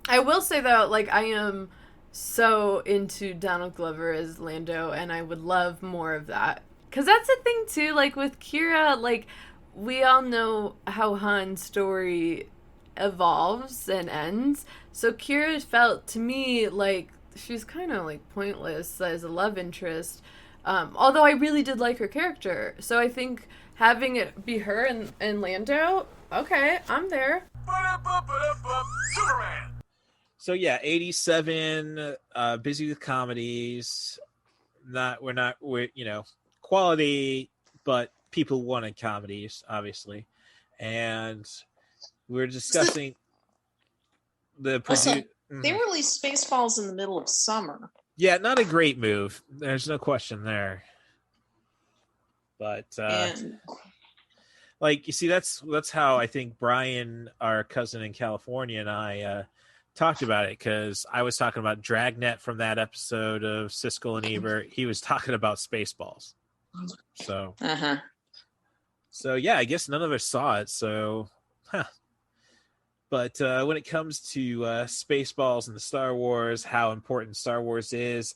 I will say, though, like, I am so into Donald Glover as Lando, and I would love more of that. Because that's the thing, too, like, with Kira, like, we all know how Han's story evolves and ends. So Kira felt, to me, like, she's kind of, like, pointless as a love interest. Although I really did like her character. So I think having it be her and Lando, okay, I'm there. Superman! So yeah, 87, busy with comedies. We're quality, but people wanted comedies, obviously. And we're discussing the They released Spaceballs in the middle of summer. Yeah, not a great move. There's no question there. But like, you see, that's how I think Brian, our cousin in California, and I talked about it, because I was talking about Dragnet from that episode of Siskel and Ebert. He was talking about Spaceballs. So, so yeah, I guess none of us saw it. So, But when it comes to Spaceballs and the Star Wars, how important Star Wars is,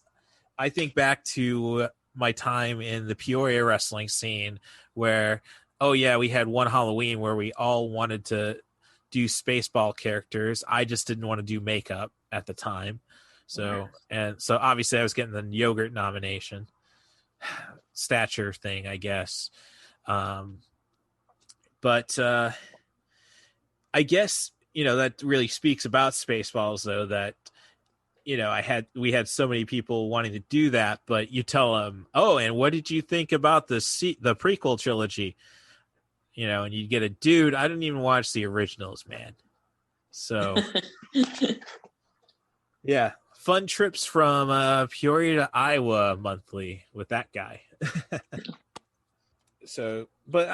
I think back to my time in the Peoria wrestling scene where, oh yeah, we had one Halloween where we all wanted to do Spaceball characters. I just didn't want to do makeup at the time. So obviously I was getting the yogurt nomination. Stature thing, I guess. But I guess, that really speaks about Spaceballs, though, that, we had so many people wanting to do that, but you tell them, oh, and what did you think about the prequel trilogy? And you get a dude, I didn't even watch the originals, man. So, yeah, fun trips from Peoria to Iowa monthly with that guy. So, but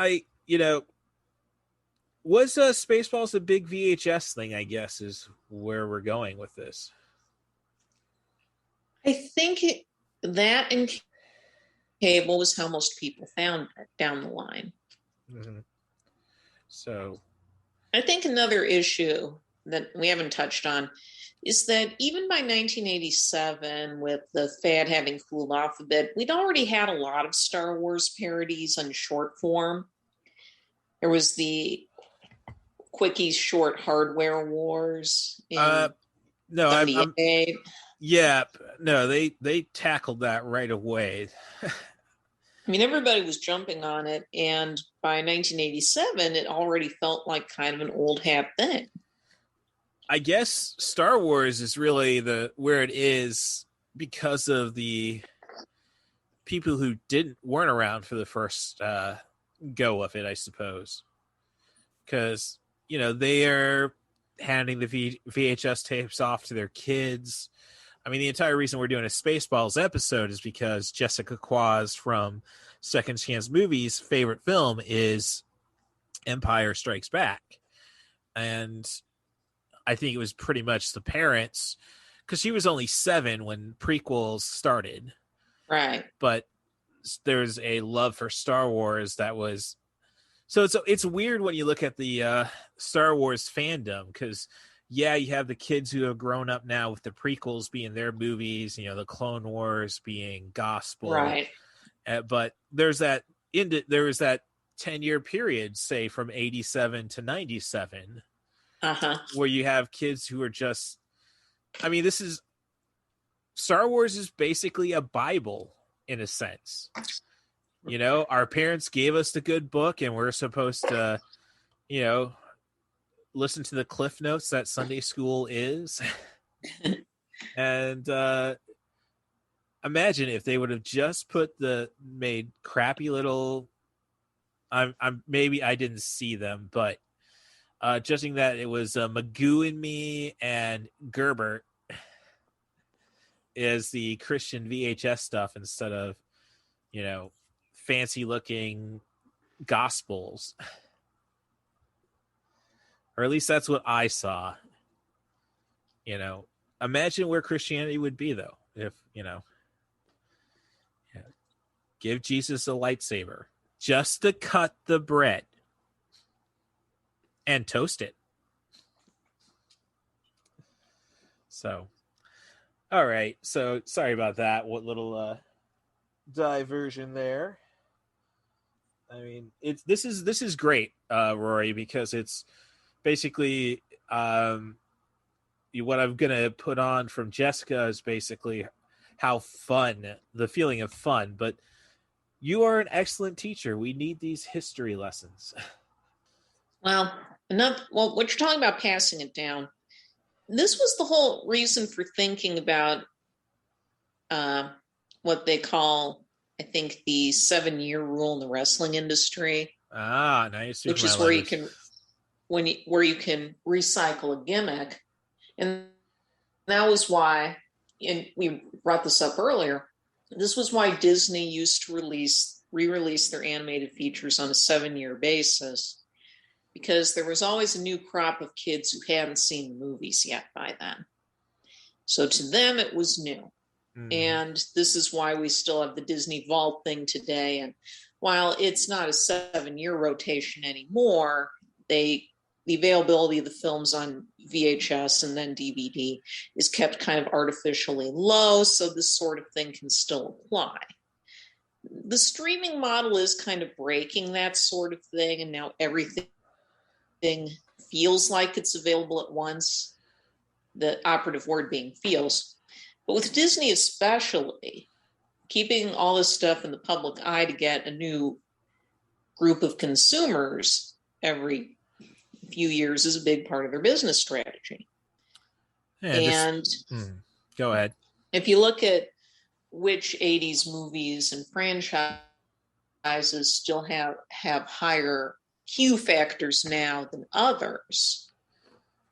was Spaceballs a big VHS thing, I guess, is where we're going with this. I think that and cable was how most people found it down the line. Mm-hmm. So I think another issue that we haven't touched on is that even by 1987, with the fad having cooled off a bit, we'd already had a lot of Star Wars parodies on short form. There was the Quickies Short Hardware Wars. They tackled that right away. I mean, everybody was jumping on it, and by 1987, it already felt like kind of an old hat thing. I guess Star Wars is really where it is because of the people who weren't around for the first go of it, I suppose. Because, they are handing the VHS tapes off to their kids. I mean, the entire reason we're doing a Spaceballs episode is because Jessica Kwazz from Second Chance Movies' favorite film is Empire Strikes Back. And I think it was pretty much the parents, because she was only 7 when prequels started. Right. But there's a love for Star Wars that was... So it's weird when you look at the Star Wars fandom, because... yeah, you have the kids who have grown up now with the prequels being their movies, the Clone Wars being gospel. Right. But there was that 10-year period, say from 87 to 97, where you have kids who are just, Star Wars is basically a Bible in a sense. Our parents gave us the good book and we're supposed to, listen to the cliff notes that Sunday school is. And imagine if they would have just made crappy little, maybe I didn't see them, but judging that it was Magoo and Me and Gerbert, is the Christian VHS stuff instead of, fancy looking gospels. Or at least that's what I saw. Imagine where Christianity would be, though, if, give Jesus a lightsaber just to cut the bread and toast it. So, all right. So sorry about that. What little diversion there. I mean, this is great, Rory, because it's basically what I'm gonna put on from Jessica is basically how fun, the feeling of fun. But you are an excellent teacher. We need these history lessons. Well, what you're talking about, passing it down. This was the whole reason for thinking about what they call, I think, the 7-year rule in the wrestling industry. Nice. Which is where you can recycle a gimmick. And that was why, and we brought this up earlier, this was why Disney used to re-release their animated features on a 7-year basis, because there was always a new crop of kids who hadn't seen the movies yet by then. So to them, it was new. And this is why we still have the Disney Vault thing today. And while it's not a 7-year rotation anymore, the availability of the films on VHS and then DVD is kept kind of artificially low, so this sort of thing can still apply. The streaming model is kind of breaking that sort of thing, and now everything feels like it's available at once, the operative word being feels. But with Disney especially, keeping all this stuff in the public eye to get a new group of consumers every few years is a big part of their business strategy. Go ahead. If you look at which 80s movies and franchises still have higher Q factors now than others,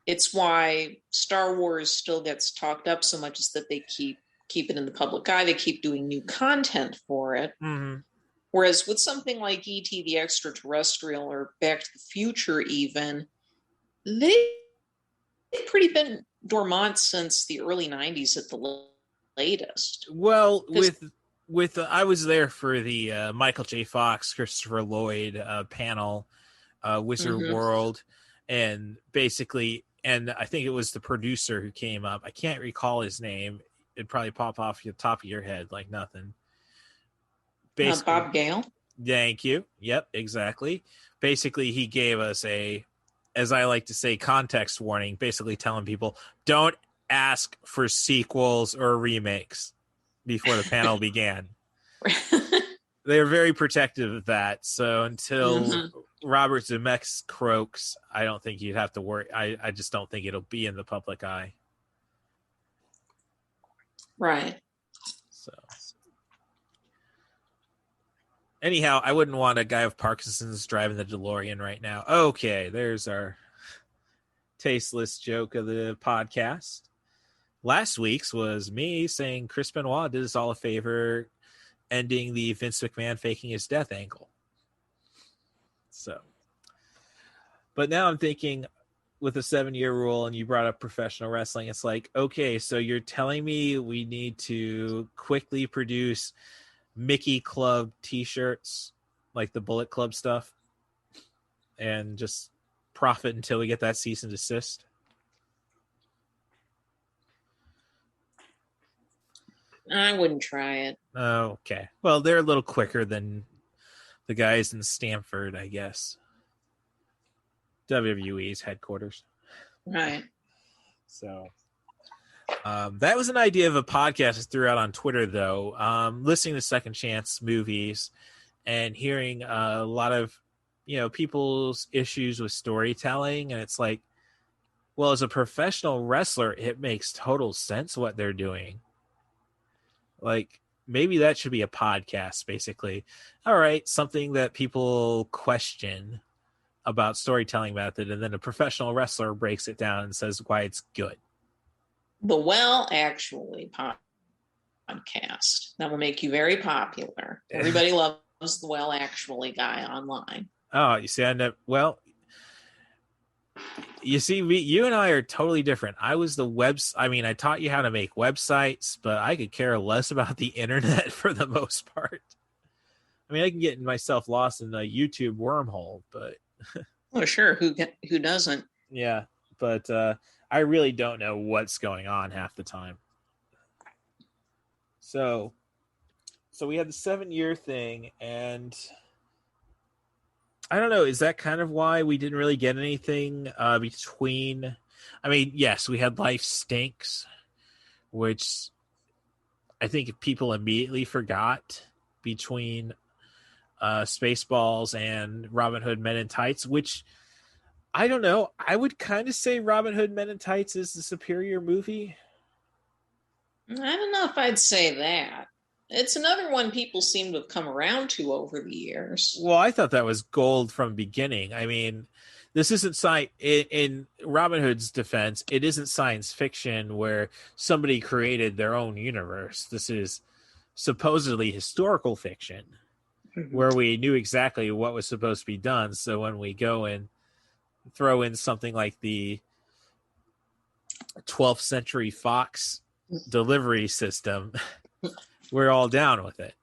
it's why Star Wars still gets talked up so much, is that they keep it in the public eye. They keep doing new content for it. Mm-hmm. Whereas with something like E.T. the Extraterrestrial or Back to the Future even, they've pretty been dormant since the early 90s at the latest. Well, with I was there for the Michael J. Fox, Christopher Lloyd panel, Wizard World, and basically, and I think it was the producer who came up. I can't recall his name. It'd probably pop off the top of your head like nothing. Bob Gale. Thank you. Yep, exactly. Basically, he gave us a, as I like to say, context warning, basically telling people, don't ask for sequels or remakes before the panel began. They're very protective of that. So until Robert Zemeckis croaks, I don't think you'd have to worry. I just don't think it'll be in the public eye. Right. So anyhow, I wouldn't want a guy with Parkinson's driving the DeLorean right now. Okay, there's our tasteless joke of the podcast. Last week's was me saying Chris Benoit did us all a favor ending the Vince McMahon faking his death angle. So, but now I'm thinking with a 7-year rule, and you brought up professional wrestling, it's like, okay, so you're telling me we need to quickly produce Mickey Club t-shirts, like the Bullet Club stuff, and just profit until we get that cease and desist? I wouldn't try it. Oh, okay. Well, they're a little quicker than the guys in Stamford, I guess. WWE's headquarters. Right. So that was an idea of a podcast I threw out on Twitter, though. Listening to Second Chance movies and hearing a lot of, people's issues with storytelling. And it's like, well, as a professional wrestler, it makes total sense what they're doing. Like, maybe that should be a podcast, basically. All right, something that people question about storytelling method, and then a professional wrestler breaks it down and says why it's good. The Well Actually podcast. That will make you very popular. Everybody loves the Well Actually guy online. Oh, you see, you see, you and I are totally different. I was I taught you how to make websites, but I could care less about the internet for the most part. I mean, I can get myself lost in the YouTube wormhole, but oh, sure, who doesn't? Yeah, but I really don't know what's going on half the time. So we had the 7-year thing, and I don't know, is that kind of why we didn't really get anything between? I mean, yes, we had Life Stinks, which I think people immediately forgot between Spaceballs and Robin Hood Men in Tights, which I don't know. I would kind of say Robin Hood Men in Tights is the superior movie. I don't know if I'd say that. It's another one people seem to have come around to over the years. Well, I thought that was gold from beginning. I mean, this isn't in Robin Hood's defense, it isn't science fiction where somebody created their own universe. This is supposedly historical fiction where we knew exactly what was supposed to be done. So when we go and throw in something like the 12th century Fox delivery system, we're all down with it.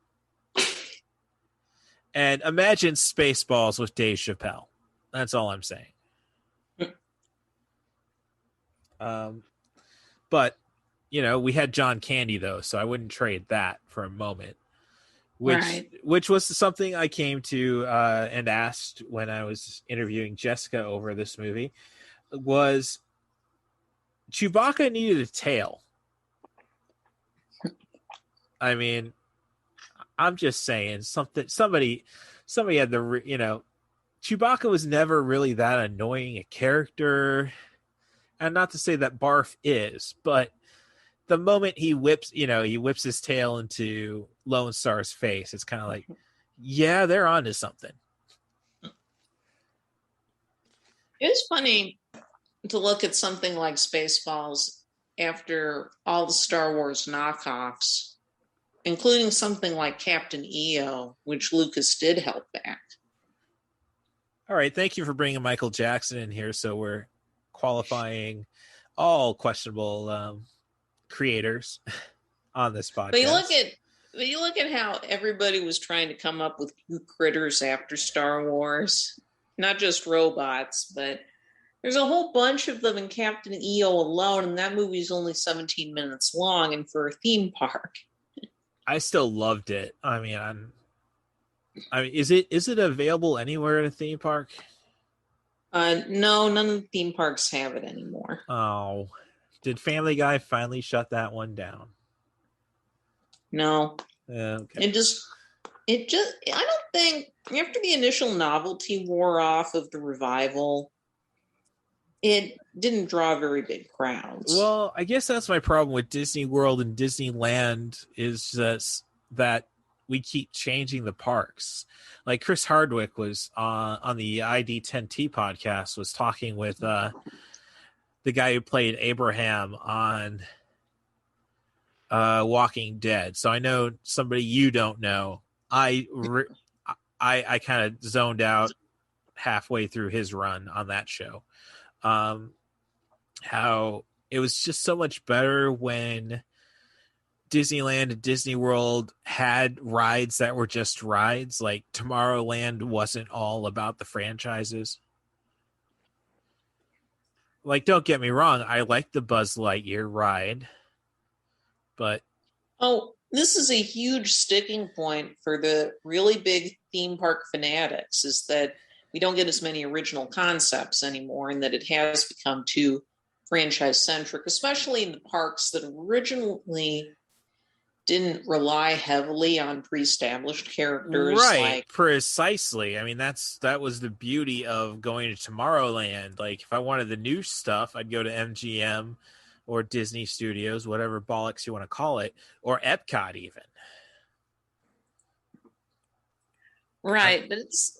And imagine Spaceballs with Dave Chappelle. That's all I'm saying. But, we had John Candy, though, so I wouldn't trade that for a moment. Which was something I came to and asked when I was interviewing Jessica over this movie, was Chewbacca needed a tail. I mean, I'm just saying somebody had the, Chewbacca was never really that annoying a character. And not to say that Barf is, but the moment he whips his tail into Lonestar's face, it's kind of like, yeah, they're onto something. It's funny to look at something like Spaceballs after all the Star Wars knockoffs, including something like Captain EO, which Lucas did help back. All right, thank you for bringing Michael Jackson in here, so we're qualifying all questionable creators on this podcast. But you look at how everybody was trying to come up with new critters after Star Wars, not just robots, but there's a whole bunch of them in Captain EO alone, and that movie's only 17 minutes long, and for a theme park. I still loved it. I mean, is it available anywhere at a theme park? No, none of the theme parks have it anymore. Oh, did Family Guy finally shut that one down? No. Okay. It just, I don't think, after the initial novelty wore off of the revival, it didn't draw very big crowds. Well, I guess that's my problem with Disney World and Disneyland is that we keep changing the parks. Like Chris Hardwick was on the ID10T podcast, was talking with the guy who played Abraham on Walking Dead. So I know somebody you don't know. I kind of zoned out halfway through his run on that show. How it was just so much better when Disneyland and Disney World had rides that were just rides. Like Tomorrowland wasn't all about the franchises. Like, don't get me wrong, I like the Buzz Lightyear ride, but this is a huge sticking point for the really big theme park fanatics, is that we don't get as many original concepts anymore, and that it has become too franchise-centric, especially in the parks that originally didn't rely heavily on pre-established characters. Right, precisely. I mean, that was the beauty of going to Tomorrowland. Like, if I wanted the new stuff, I'd go to MGM or Disney Studios, whatever bollocks you want to call it, or Epcot even. Right, but it's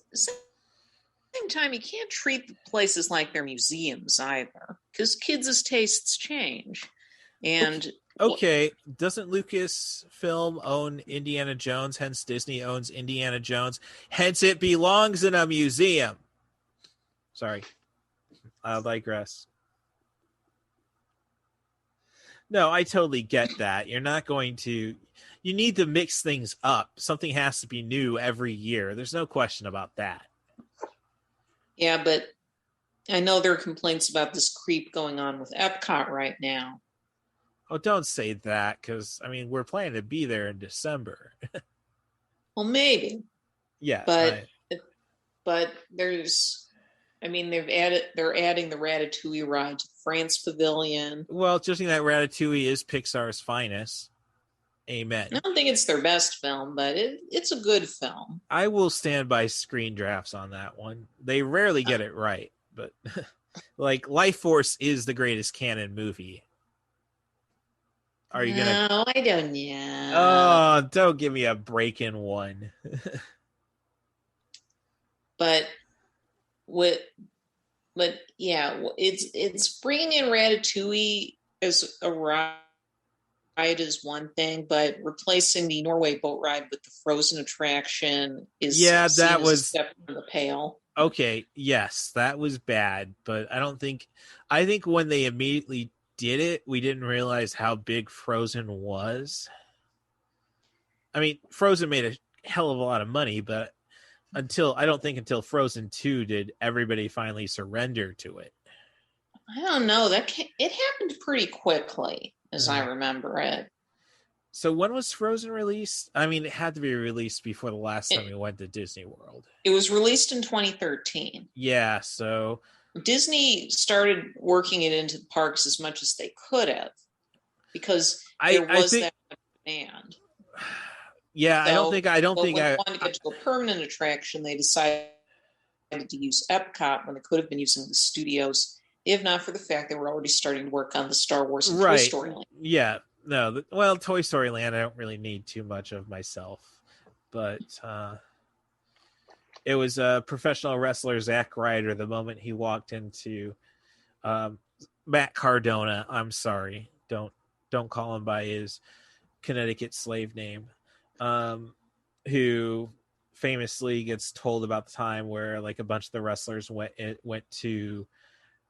same time, you can't treat the places like they're museums either, because kids' tastes change. And Okay, doesn't Lucasfilm own Indiana Jones? Hence, Disney owns Indiana Jones. Hence, it belongs in a museum. Sorry, I'll digress. No, I totally get that. You're not going to... You need to mix things up. Something has to be new every year. There's no question about that. Yeah, but I know there are complaints about this creep going on with Epcot right now. Oh, don't say that, because, I mean, we're planning to be there in December. Well, maybe. Yeah. But there's... I mean, they're adding the Ratatouille ride to the France Pavilion. Well, judging that Ratatouille is Pixar's finest. Amen. I don't think it's their best film, but it's a good film. I will stand by screen drafts on that one. They rarely get it right, but like Life Force is the greatest canon movie. Are you gonna? No, I don't know. Oh, don't give me a break-in one. But yeah, it's bringing in Ratatouille as a ride is one thing, but replacing the Norway boat ride with the Frozen attraction is that was a step from the pale. Okay, yes, that was bad, but I think when they immediately did it, we didn't realize how big Frozen was. I mean, Frozen made a hell of a lot of money, but I don't think until Frozen 2 did everybody finally surrender to it. I don't know. It happened pretty quickly, as I remember it. So when was Frozen released? I mean, it had to be released before the last time we went to Disney World. It was released in 2013. Yeah, so... Disney started working it into the parks as much as they could have, because there was that demand. Yeah, so, I don't think when they wanted to get to a permanent attraction, they decided to use Epcot when they could have been using the studios, if not for the fact they were already starting to work on the Star Wars and Toy Story Land. Yeah, no, well, Toy Story Land, I don't really need too much of myself, but it was a professional wrestler, Zack Ryder, the moment he walked into Matt Cardona. I'm sorry, don't call him by his Connecticut slave name. Who famously gets told about the time where like a bunch of the wrestlers went to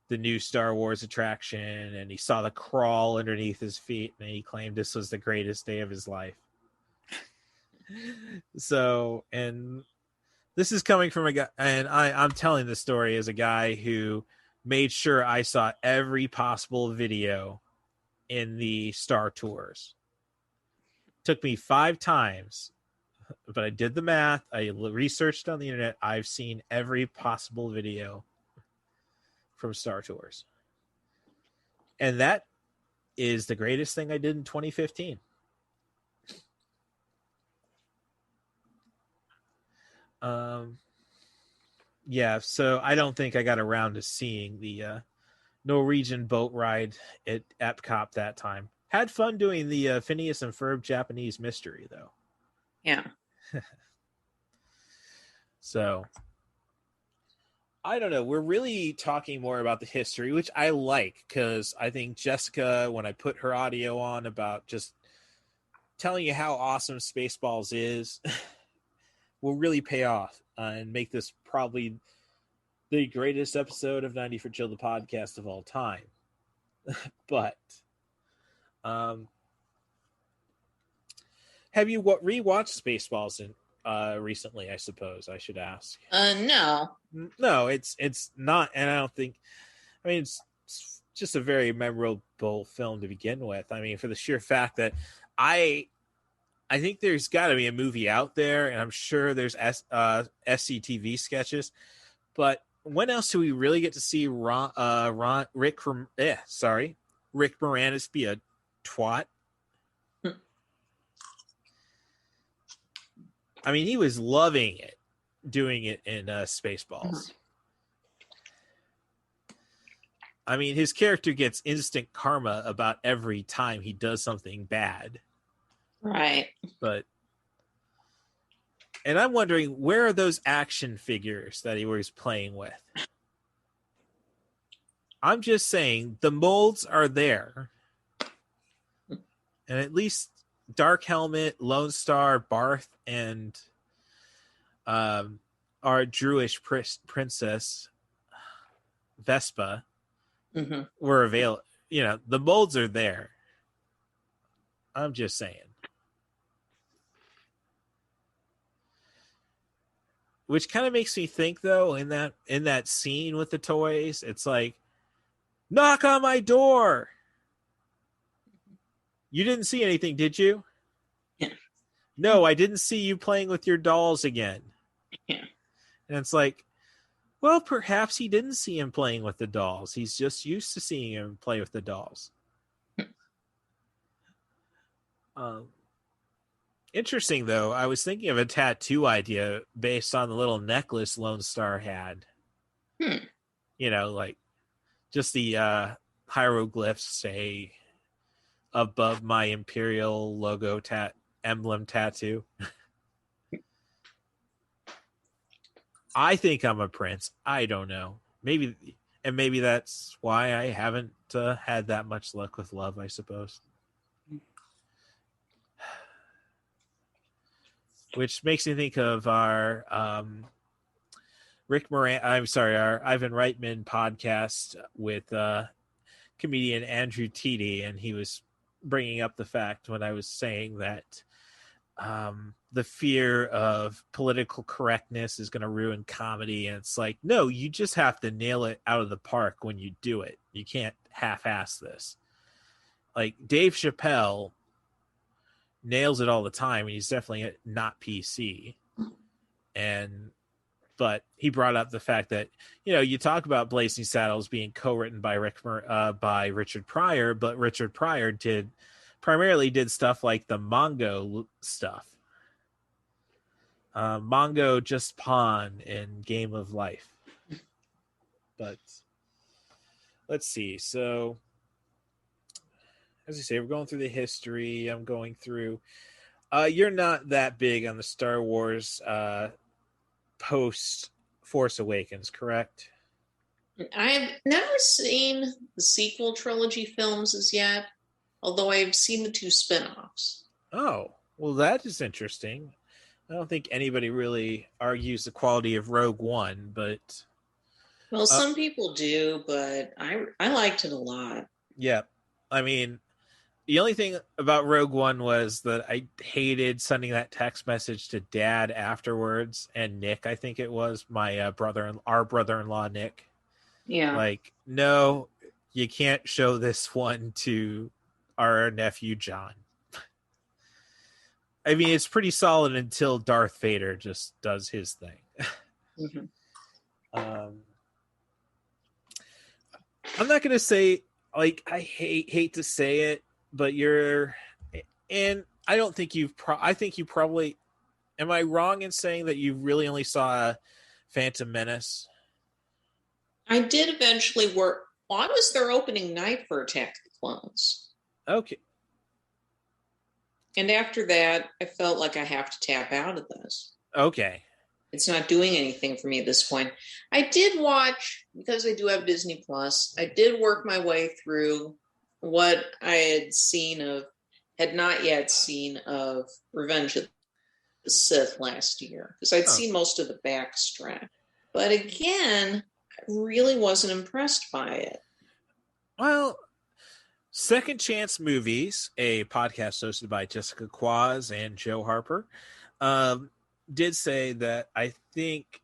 the new Star Wars attraction and he saw the crawl underneath his feet and he claimed this was the greatest day of his life. So, and this is coming from a guy, and I'm telling this story as a guy who made sure I saw every possible video in the Star Tours. Took me 5 times, but I did the math. I researched on the internet. I've seen every possible video from Star Tours. And that is the greatest thing I did in 2015. Yeah, so I don't think I got around to seeing the Norwegian boat ride at Epcot that time. Had fun doing the Phineas and Ferb Japanese mystery, though. Yeah. So, I don't know. We're really talking more about the history, which I like, because I think Jessica, when I put her audio on about just telling you how awesome Spaceballs is, will really pay off and make this probably the greatest episode of 90 for Chill, the podcast of all time. But... have you rewatched Spaceballs recently? I suppose I should ask. No, it's not, and I don't think. I mean, it's just a very memorable film to begin with. I mean, for the sheer fact that I think there's got to be a movie out there, and I'm sure there's SCTV sketches. But when else do we really get to see Rick Moranis be a twat? I mean, he was loving it, doing it in Spaceballs. I mean, his character gets instant karma about every time he does something bad. Right. And I'm wondering, where are those action figures that he was playing with? I'm just saying, the molds are there. And at least Dark Helmet, Lonestar, Barth, and our Druish princess Vespa were available. You know, the molds are there. I'm just saying. Which kind of makes me think, though, in that scene with the toys, it's like, knock on my door. You didn't see anything, did you? Yeah. No, I didn't see you playing with your dolls again. Yeah. And it's like, well, perhaps he didn't see him playing with the dolls. He's just used to seeing him play with the dolls. Interesting, though. I was thinking of a tattoo idea based on the little necklace Lonestar had. You know, like just the hieroglyphs say above my Imperial logo emblem tattoo. I think I'm a prince. I don't know. Maybe that's why I haven't had that much luck with love, I suppose. Which makes me think of our our Ivan Reitman podcast with comedian Andrew Teedy, and he was bringing up the fact when I was saying that the fear of political correctness is going to ruin comedy, and it's like, no, you just have to nail it out of the park when you do it. You can't half-ass this. Like Dave Chappelle nails it all the time, and he's definitely not PC. But he brought up the fact that, you know, you talk about Blazing Saddles being co-written by Richard Pryor, but Richard Pryor primarily did stuff like the Mongo stuff. Mongo just Pawn in Game of Life. But let's see. So, as you say, we're going through the history. I'm going through. You're not that big on the Star Wars post Force Awakens, correct? I've never seen the sequel trilogy films as yet, although I've seen the 2 spin-offs. Oh, well, that is interesting. I don't think anybody really argues the quality of Rogue One, but... Well, some people do, but I liked it a lot. Yeah. I mean, the only thing about Rogue One was that I hated sending that text message to Dad afterwards, and Nick, I think it was, my our brother-in-law, Nick. Yeah. Like, no, you can't show this one to our nephew, John. I mean, it's pretty solid until Darth Vader just does his thing. I'm not going to say, like, I hate to say it, but and I don't think I think you probably, am I wrong in saying that you really only saw Phantom Menace? I did eventually work. Well, I was their opening night for Attack of the Clones. Okay. And after that, I felt like I have to tap out of this. Okay. It's not doing anything for me at this point. I did watch, because I do have Disney Plus, I did work my way through what I had not yet seen of Revenge of the Sith last year, because I'd seen most of the backstretch. But again, I really wasn't impressed by it. Well, Second Chance Movies, a podcast hosted by Jessica Kwazz and Joe Harper, did say that I think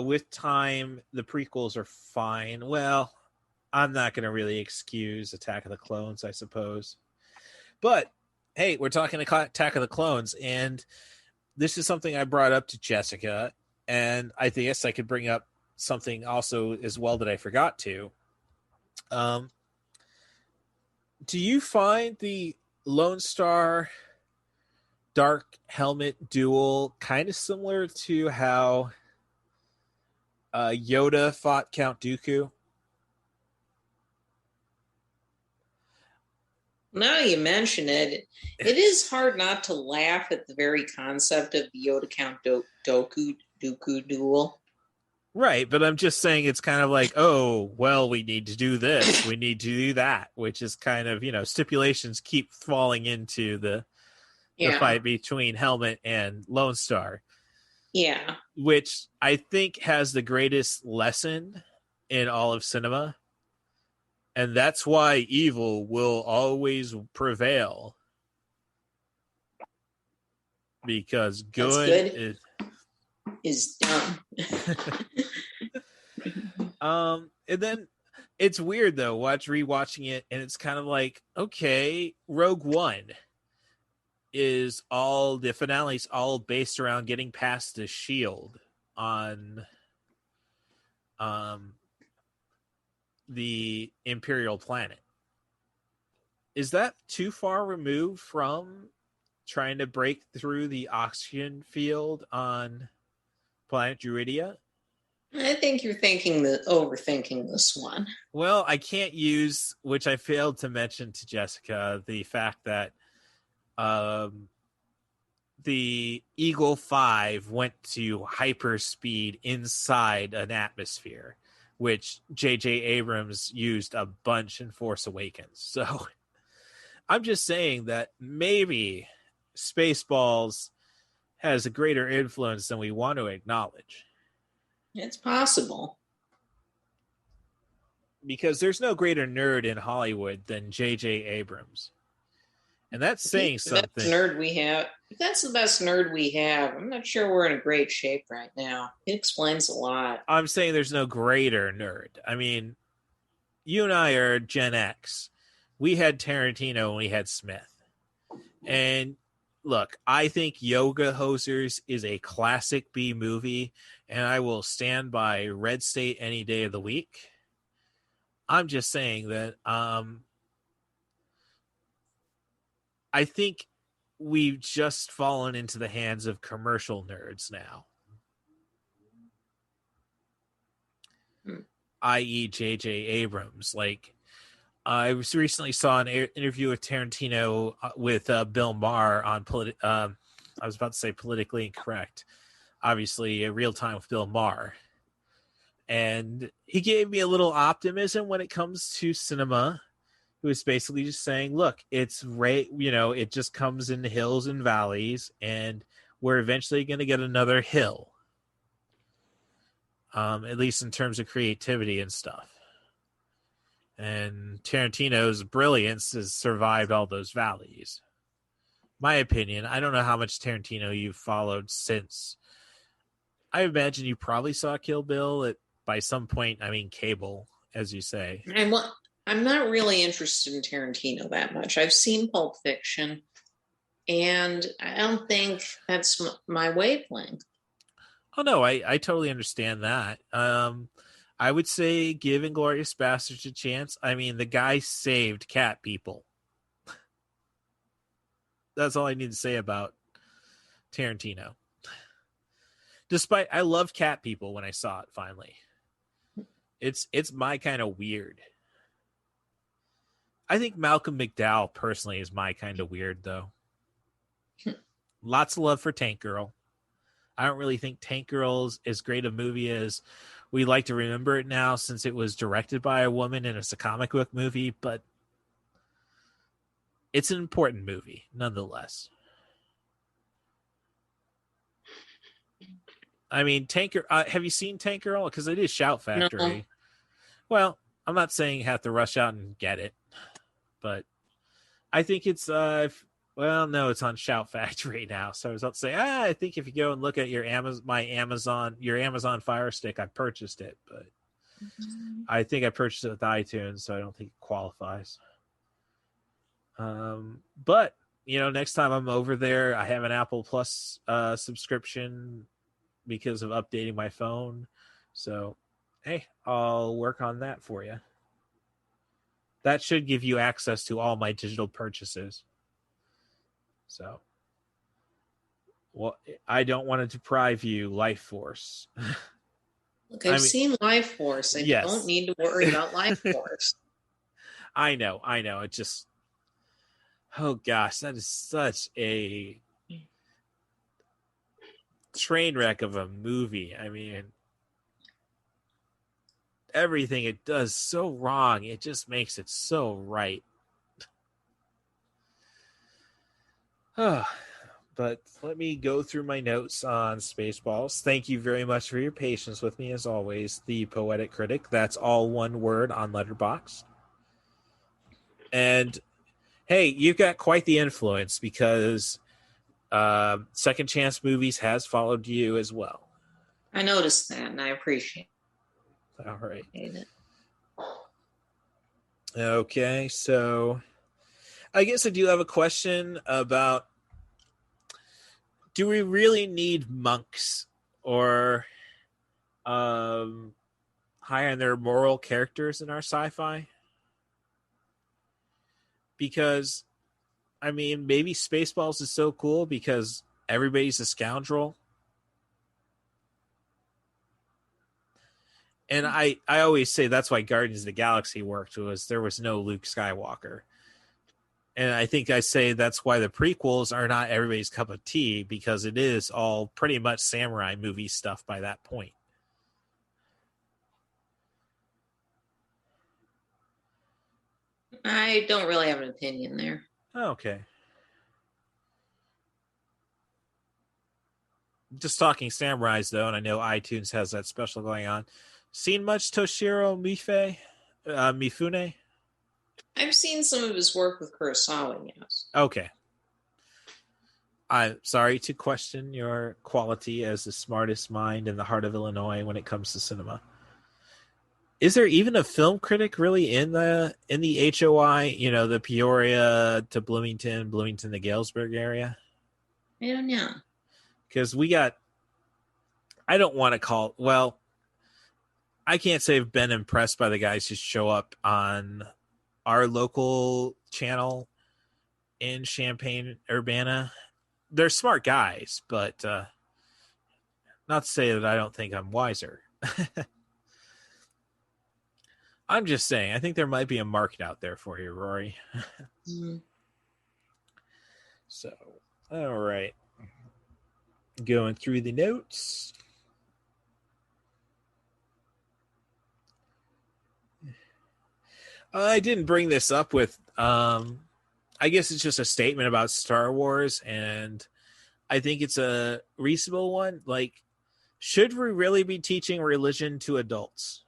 with time, the prequels are fine. Well, I'm not going to really excuse Attack of the Clones, I suppose. But, hey, we're talking Attack of the Clones, and this is something I brought up to Jessica, and I guess I could bring up something also as well that I forgot to. Do you find the Lonestar Dark Helmet duel kind of similar to how Yoda fought Count Dooku? Now you mention it, it is hard not to laugh at the very concept of the Yoda Count Dooku duel. Right, but I'm just saying it's kind of like, oh, well, we need to do this, we need to do that, which is kind of, stipulations keep falling into the Yeah. fight between Helmet and Lone Star. Yeah. Which I think has the greatest lesson in all of cinema. And that's why evil will always prevail. Because good is dumb. And then it's weird though, rewatching it, and it's kind of like, okay, Rogue One is all the finale's all based around getting past the shield on the Imperial planet. Is that too far removed from trying to break through the oxygen field on planet Druidia? I think you're overthinking this one. Well, I can't use, which I failed to mention to Jessica, the fact that the Eagle 5 went to hyperspeed inside an atmosphere, which J.J. Abrams used a bunch in Force Awakens. So I'm just saying that maybe Spaceballs has a greater influence than we want to acknowledge. It's possible. Because there's no greater nerd in Hollywood than J.J. Abrams. And that's saying something. If that's the best nerd we have, I'm not sure we're in a great shape right now. It explains a lot. I'm saying there's no greater nerd. I mean, you and I are Gen X. We had Tarantino and we had Smith. And look, I think Yoga Hosers is a classic B movie, and I will stand by Red State any day of the week. I'm just saying that I think we've just fallen into the hands of commercial nerds now. I.e. J.J. Abrams. Like, I recently saw an interview with Tarantino with Bill Maher on I was about to say Politically Incorrect. Obviously, Real Time with Bill Maher. And he gave me a little optimism when it comes to cinema. He was basically just saying, look, it just comes in hills and valleys, and we're eventually going to get another hill. At least in terms of creativity and stuff. And Tarantino's brilliance has survived all those valleys. My opinion, I don't know how much Tarantino you've followed since. I imagine you probably saw Kill Bill by some point. I mean, cable, as you say. I'm not really interested in Tarantino that much. I've seen Pulp Fiction, and I don't think that's my wavelength. Oh, no, I totally understand that. I would say give Inglourious Basterds a chance. I mean, the guy saved cat people. That's all I need to say about Tarantino. Despite, I loved Cat People when I saw it finally. It's my kind of weird. I think Malcolm McDowell personally is my kind of weird, though. Lots of love for Tank Girl. I don't really think Tank Girl is as great a movie as we like to remember it now, since it was directed by a woman and it's a comic book movie, but it's an important movie nonetheless. I mean, have you seen Tank Girl? Because it is Shout Factory. No. Well, I'm not saying you have to rush out and get it, but I think it's no, it's on Shout Factory now. So I was about to say, I think if you go and look at your Amazon Fire Stick, I purchased it, but I think I purchased it with iTunes, so I don't think it qualifies. But next time I'm over there, I have an Apple Plus subscription because of updating my phone. So, hey, I'll work on that for you. That should give you access to all my digital purchases. So, well, I don't want to deprive you Life Force. Look, I've seen Life Force. I don't need to worry about Life Force. I know. It just, oh gosh, that is such a train wreck of a movie. I mean, everything it does so wrong, it just makes it so right. But let me go through my notes on Spaceballs. Thank you very much for your patience with me, as always. The Poetic Critic. That's all one word on Letterboxd. And hey, you've got quite the influence, because Second Chance Movies has followed you as well. I noticed that, and I appreciate All right. it. Okay, so I guess I do have a question about, do we really need monks or high on their moral characters in our sci-fi? Because, I mean, maybe Spaceballs is so cool because everybody's a scoundrel. And I always say that's why Guardians of the Galaxy worked, was there was no Luke Skywalker. And I think I say that's why the prequels are not everybody's cup of tea, because it is all pretty much samurai movie stuff by that point. I don't really have an opinion there. Okay. Just talking samurais, though, and I know iTunes has that special going on. Seen much Toshiro Mifune? I've seen some of his work with Kurosawa, yes. Okay. I'm sorry to question your quality as the smartest mind in the heart of Illinois when it comes to cinema. Is there even a film critic really in the HOI, the Peoria to Bloomington to Galesburg area? I don't know. Because I don't want to call, I can't say I've been impressed by the guys who show up on our local channel in Champaign-Urbana. They're smart guys, but not to say that I don't think I'm wiser. I'm just saying, I think there might be a market out there for you, Rory. So, all right. Going through the notes. I didn't bring this up with, I guess it's just a statement about Star Wars, and I think it's a reasonable one. Like, should we really be teaching religion to adults?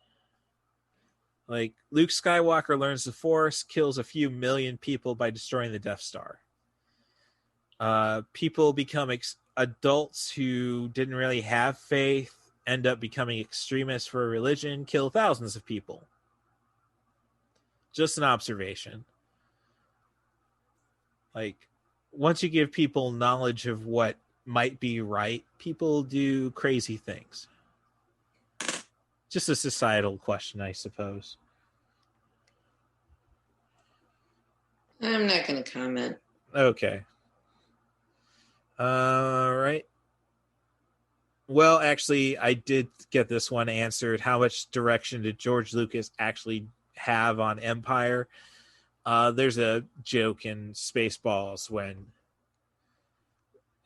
Like, Luke Skywalker learns the Force, kills a few million people by destroying the Death Star. People become adults who didn't really have faith, end up becoming extremists for a religion, kill thousands of people. Just an observation. Like, once you give people knowledge of what might be right, people do crazy things. Just a societal question, I suppose. I'm not going to comment. Okay. All right. Well, actually, I did get this one answered. How much direction did George Lucas actually have on Empire? There's a joke in Spaceballs when,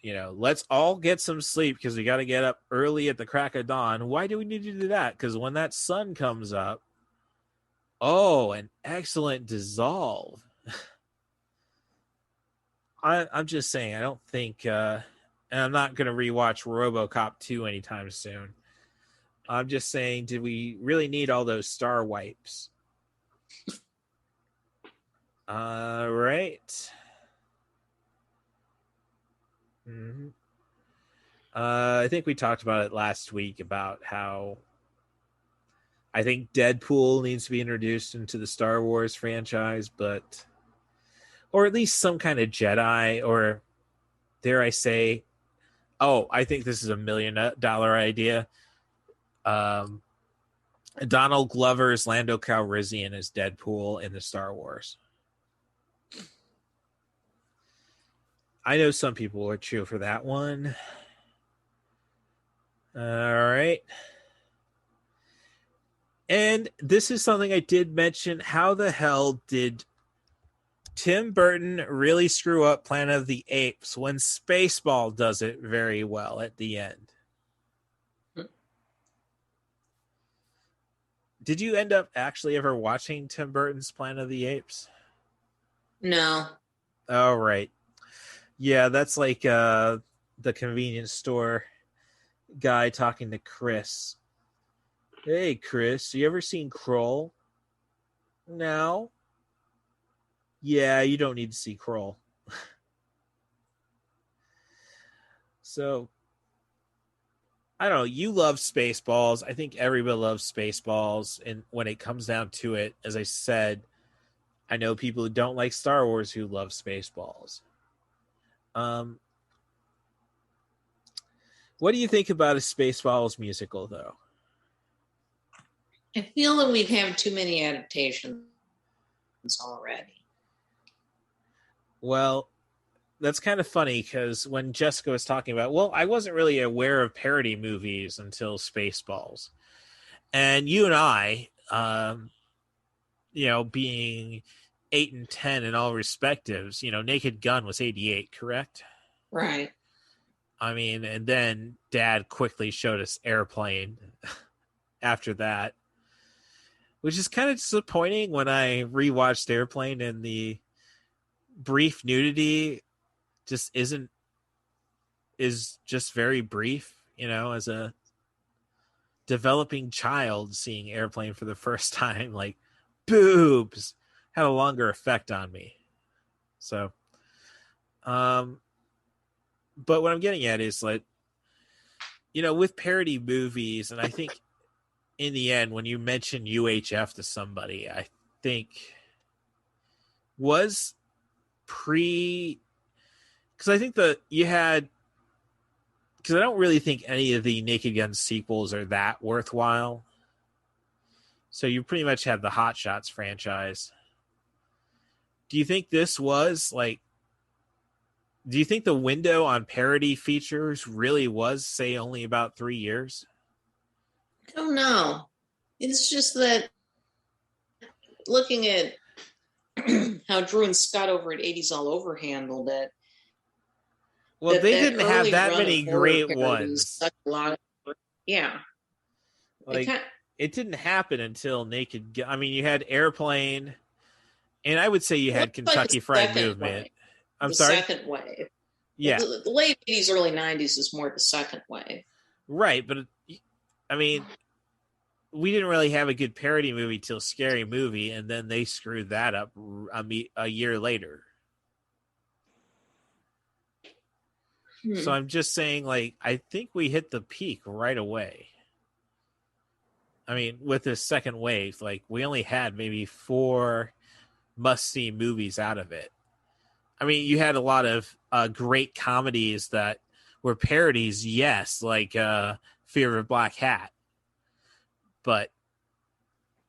let's all get some sleep because we got to get up early at the crack of dawn. Why do we need to do that? Because when that sun comes up, an excellent dissolve. I'm just saying, I don't think, and I'm not going to rewatch RoboCop 2 anytime soon. I'm just saying, did we really need all those star wipes? All right. Mm-hmm. I think we talked about it last week about how I think Deadpool needs to be introduced into the Star Wars franchise, or at least some kind of Jedi, or dare I say, I think this is $1 million idea. Donald Glover's Lando Calrissian as Deadpool in the Star Wars. I know some people are true for that one. All right. And this is something I did mention. How the hell did Tim Burton really screw up Planet of the Apes when Spaceball does it very well at the end? Did you end up actually ever watching Tim Burton's Planet of the Apes? No. Oh, right. Yeah, that's like the convenience store guy talking to Chris. Hey, Chris, you ever seen Kroll? No. Yeah, you don't need to see Kroll. So, I don't know. You love Spaceballs. I think everybody loves Spaceballs. And when it comes down to it, as I said, I know people who don't like Star Wars who love Spaceballs. What do you think about a Spaceballs musical, though? I feel that we've had too many adaptations already. Well, that's kind of funny because when Jessica was talking about, well, I wasn't really aware of parody movies until Spaceballs. And you and I, being 8 and 10 in all respectives, Naked Gun was 88, correct? Right. I mean, and then Dad quickly showed us Airplane after that, which is kind of disappointing when I rewatched Airplane, and the brief nudity just is just very brief, as a developing child seeing Airplane for the first time, like boobs had a longer effect on me. So, but what I'm getting at is like, with parody movies, and I think in the end, when you mention UHF to somebody, I think was because I think because I don't really think any of the Naked Gun sequels are that worthwhile. So you pretty much have the Hot Shots franchise. Do you think this was like, do you think the window on parody features really was, say, only about 3 years? I don't know. It's just that looking at how Drew and Scott over at 80s All Over handled it. Well, they didn't have that many great ones. Yeah. Like, it didn't happen until Naked Gun. I mean, you had Airplane, and I would say you had Kentucky Fried Movement. I'm sorry? Second wave. Yeah. The late 80s, early 90s is more the second wave. Right, but I mean, we didn't really have a good parody movie till Scary Movie, and then they screwed that up a year later. So I'm just saying, like, I think we hit the peak right away. I mean, with this second wave, like, we only had maybe 4 must-see movies out of it. I mean, you had a lot of great comedies that were parodies, yes, like Fear of a Black Hat. But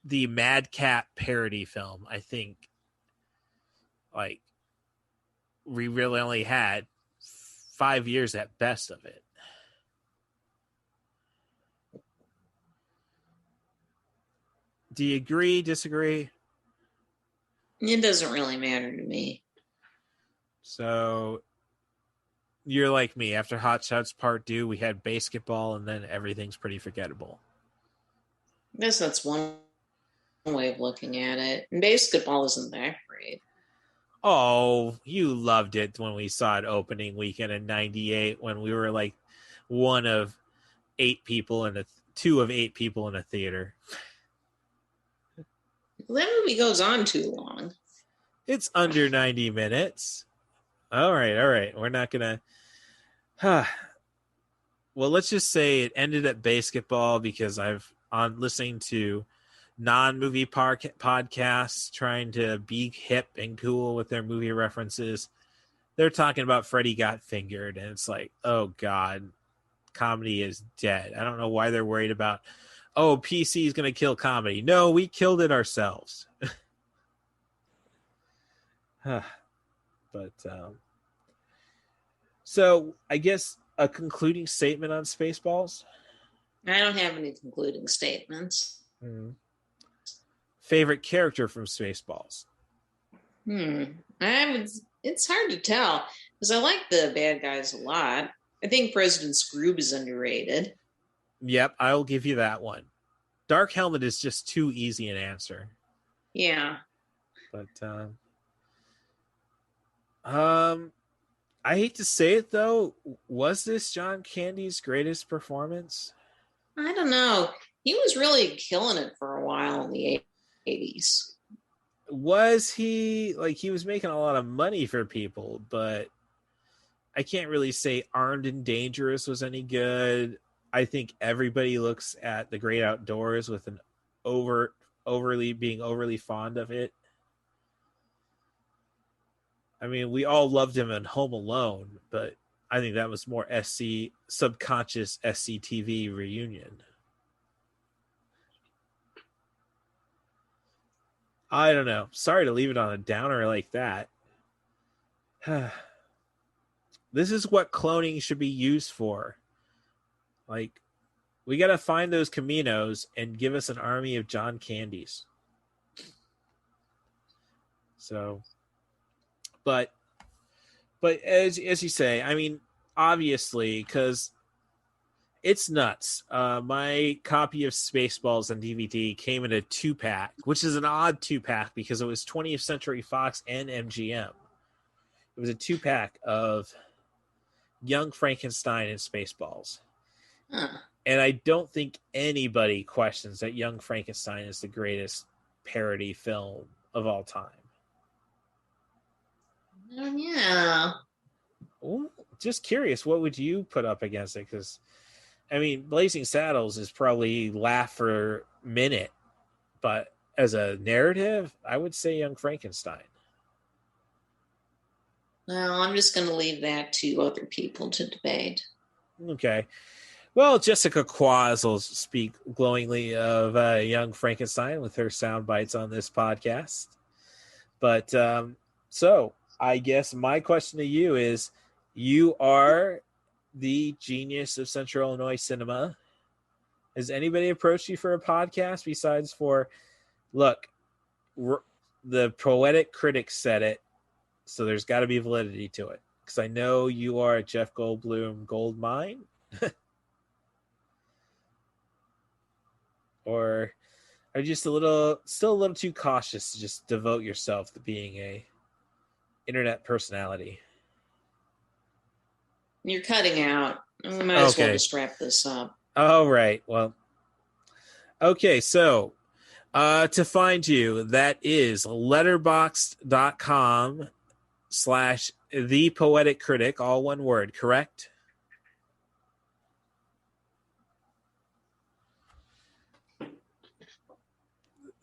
the Mad Cat parody film, I think, like, we really only had 5 years at best of it. Do you agree, disagree? It doesn't really matter to me. So you're like me. After Hot Shots Part 2, we had Basketball, and then everything's pretty forgettable. I guess that's one way of looking at it. And Basketball isn't that great. Oh, you loved it when we saw it opening weekend in '98, when we were like one of 8 people in two of 8 people in a theater. Well, that movie goes on too long. It's under 90 minutes. All right. We're not gonna. Well, let's just say it ended at Basketball because I've on listening to non-movie podcasts trying to be hip and cool with their movie references. They're talking about Freddy Got Fingered, and it's like, oh God, comedy is dead. I don't know why they're worried about, oh, PC is going to kill comedy. No, we killed it ourselves. But so I guess a concluding statement on Spaceballs. I don't have any concluding statements. Favorite character from Spaceballs? It's hard to tell because I like the bad guys a lot. I think President Scrooge is underrated. Yep, I'll give you that one. Dark Helmet is just too easy an answer. Yeah. But I hate to say it though, was this John Candy's greatest performance? I don't know. He was really killing it for a while in the 80s. Was he? Like, he was making a lot of money for people, but I can't really say Armed and Dangerous was any good. I think everybody looks at The Great Outdoors with an overly fond of it. I mean, we all loved him in Home Alone, but I think that was more subconscious SCTV reunion. I don't know. Sorry to leave it on a downer like that. This is what cloning should be used for. Like, we got to find those Caminos and give us an army of John Candys. So, but as you say, I mean, obviously, because it's nuts. My copy of Spaceballs on DVD came in a 2-pack, which is an odd 2-pack because it was 20th Century Fox and MGM. It was a 2-pack of Young Frankenstein and Spaceballs. Huh. And I don't think anybody questions that Young Frankenstein is the greatest parody film of all time. Yeah. Well, just curious, what would you put up against it? Because, I mean, Blazing Saddles is probably laugh for a minute, but as a narrative, I would say Young Frankenstein. Well, I'm just going to leave that to other people to debate. Okay. Well, Jessica Kwazz will speak glowingly of Young Frankenstein with her sound bites on this podcast. But so I guess my question to you is, you are the genius of Central Illinois cinema. Has anybody approached you for a podcast besides for, look, the Poetic Critic said it, so there's got to be validity to it. Because I know you are a Jeff Goldblum gold mine. Or are you just still a little too cautious to just devote yourself to being a internet personality? You're cutting out. We might as well just wrap this up. All right. Well, okay. So to find you, that is letterboxd.com/ThePoeticCritic, all one word, correct?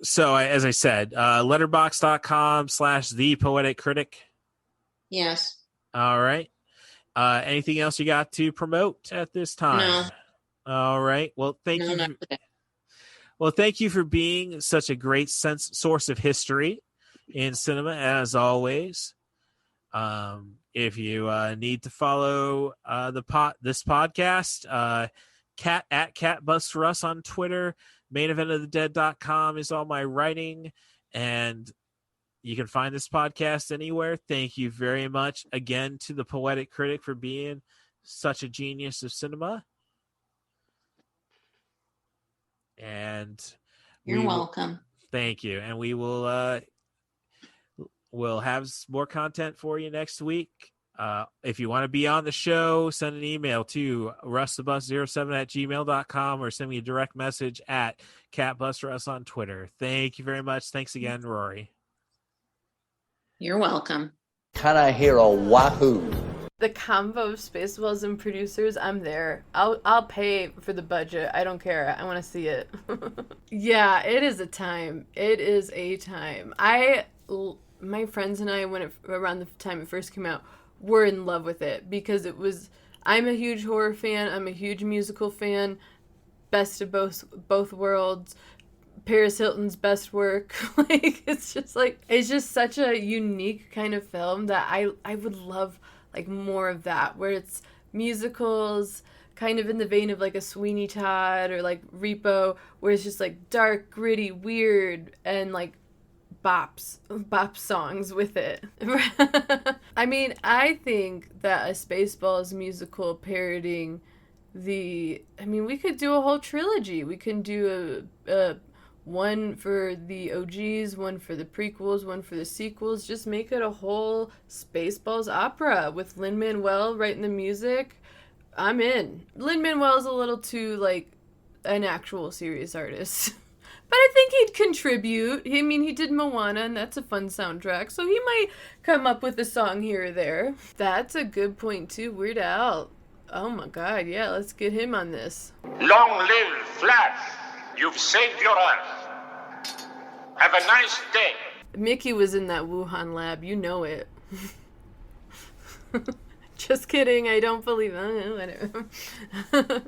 So as I said, letterboxd.com/ThePoeticCritic. Yes. All right. Anything else you got to promote at this time? No. All right. Well, thank you. Well, thank you for being such a great source of history in cinema, as always. If you need to follow this podcast, Cat Bus for Us on Twitter, maineventofthedead.com is all my writing, and you can find this podcast anywhere. Thank you very much again to the Poetic Critic for being such a genius of cinema. And you're welcome. Thank you. And we will we'll have more content for you next week. If you want to be on the show, send an email to rustthebus07@gmail.com or send me a direct message at CatBusRus on Twitter. Thank you very much. Thanks again, Rory. You're welcome. Can I hear a wahoo? The combo of Spaceballs and producers, I'm there. I'll pay for the budget. I don't care. I want to see it. Yeah, it is a time. It is a time. My friends and I, around the time it first came out, were in love with it because I'm a huge horror fan. I'm a huge musical fan. Best of both worlds. Paris Hilton's best work. It's just such a unique kind of film that I would love more of that, where it's musicals kind of in the vein of a Sweeney Todd or Repo, where it's just dark, gritty, weird, and bop songs with it. I mean, I think that a Spaceballs musical parodying we could do a whole trilogy. We can do a one for the OGs, one for the prequels, one for the sequels. Just make it a whole Spaceballs opera with Lin-Manuel writing the music. I'm in. Lin-Manuel's a little too, like, an actual serious artist. But I think he'd contribute. I mean, he did Moana, and that's a fun soundtrack, so he might come up with a song here or there. That's a good point, too. Weird Al. Oh, my God. Yeah, let's get him on this. Long live Flash. You've saved your Earth. Have a nice day. Mickey was in that Wuhan lab. You know it. Just kidding. I don't believe it. Whatever.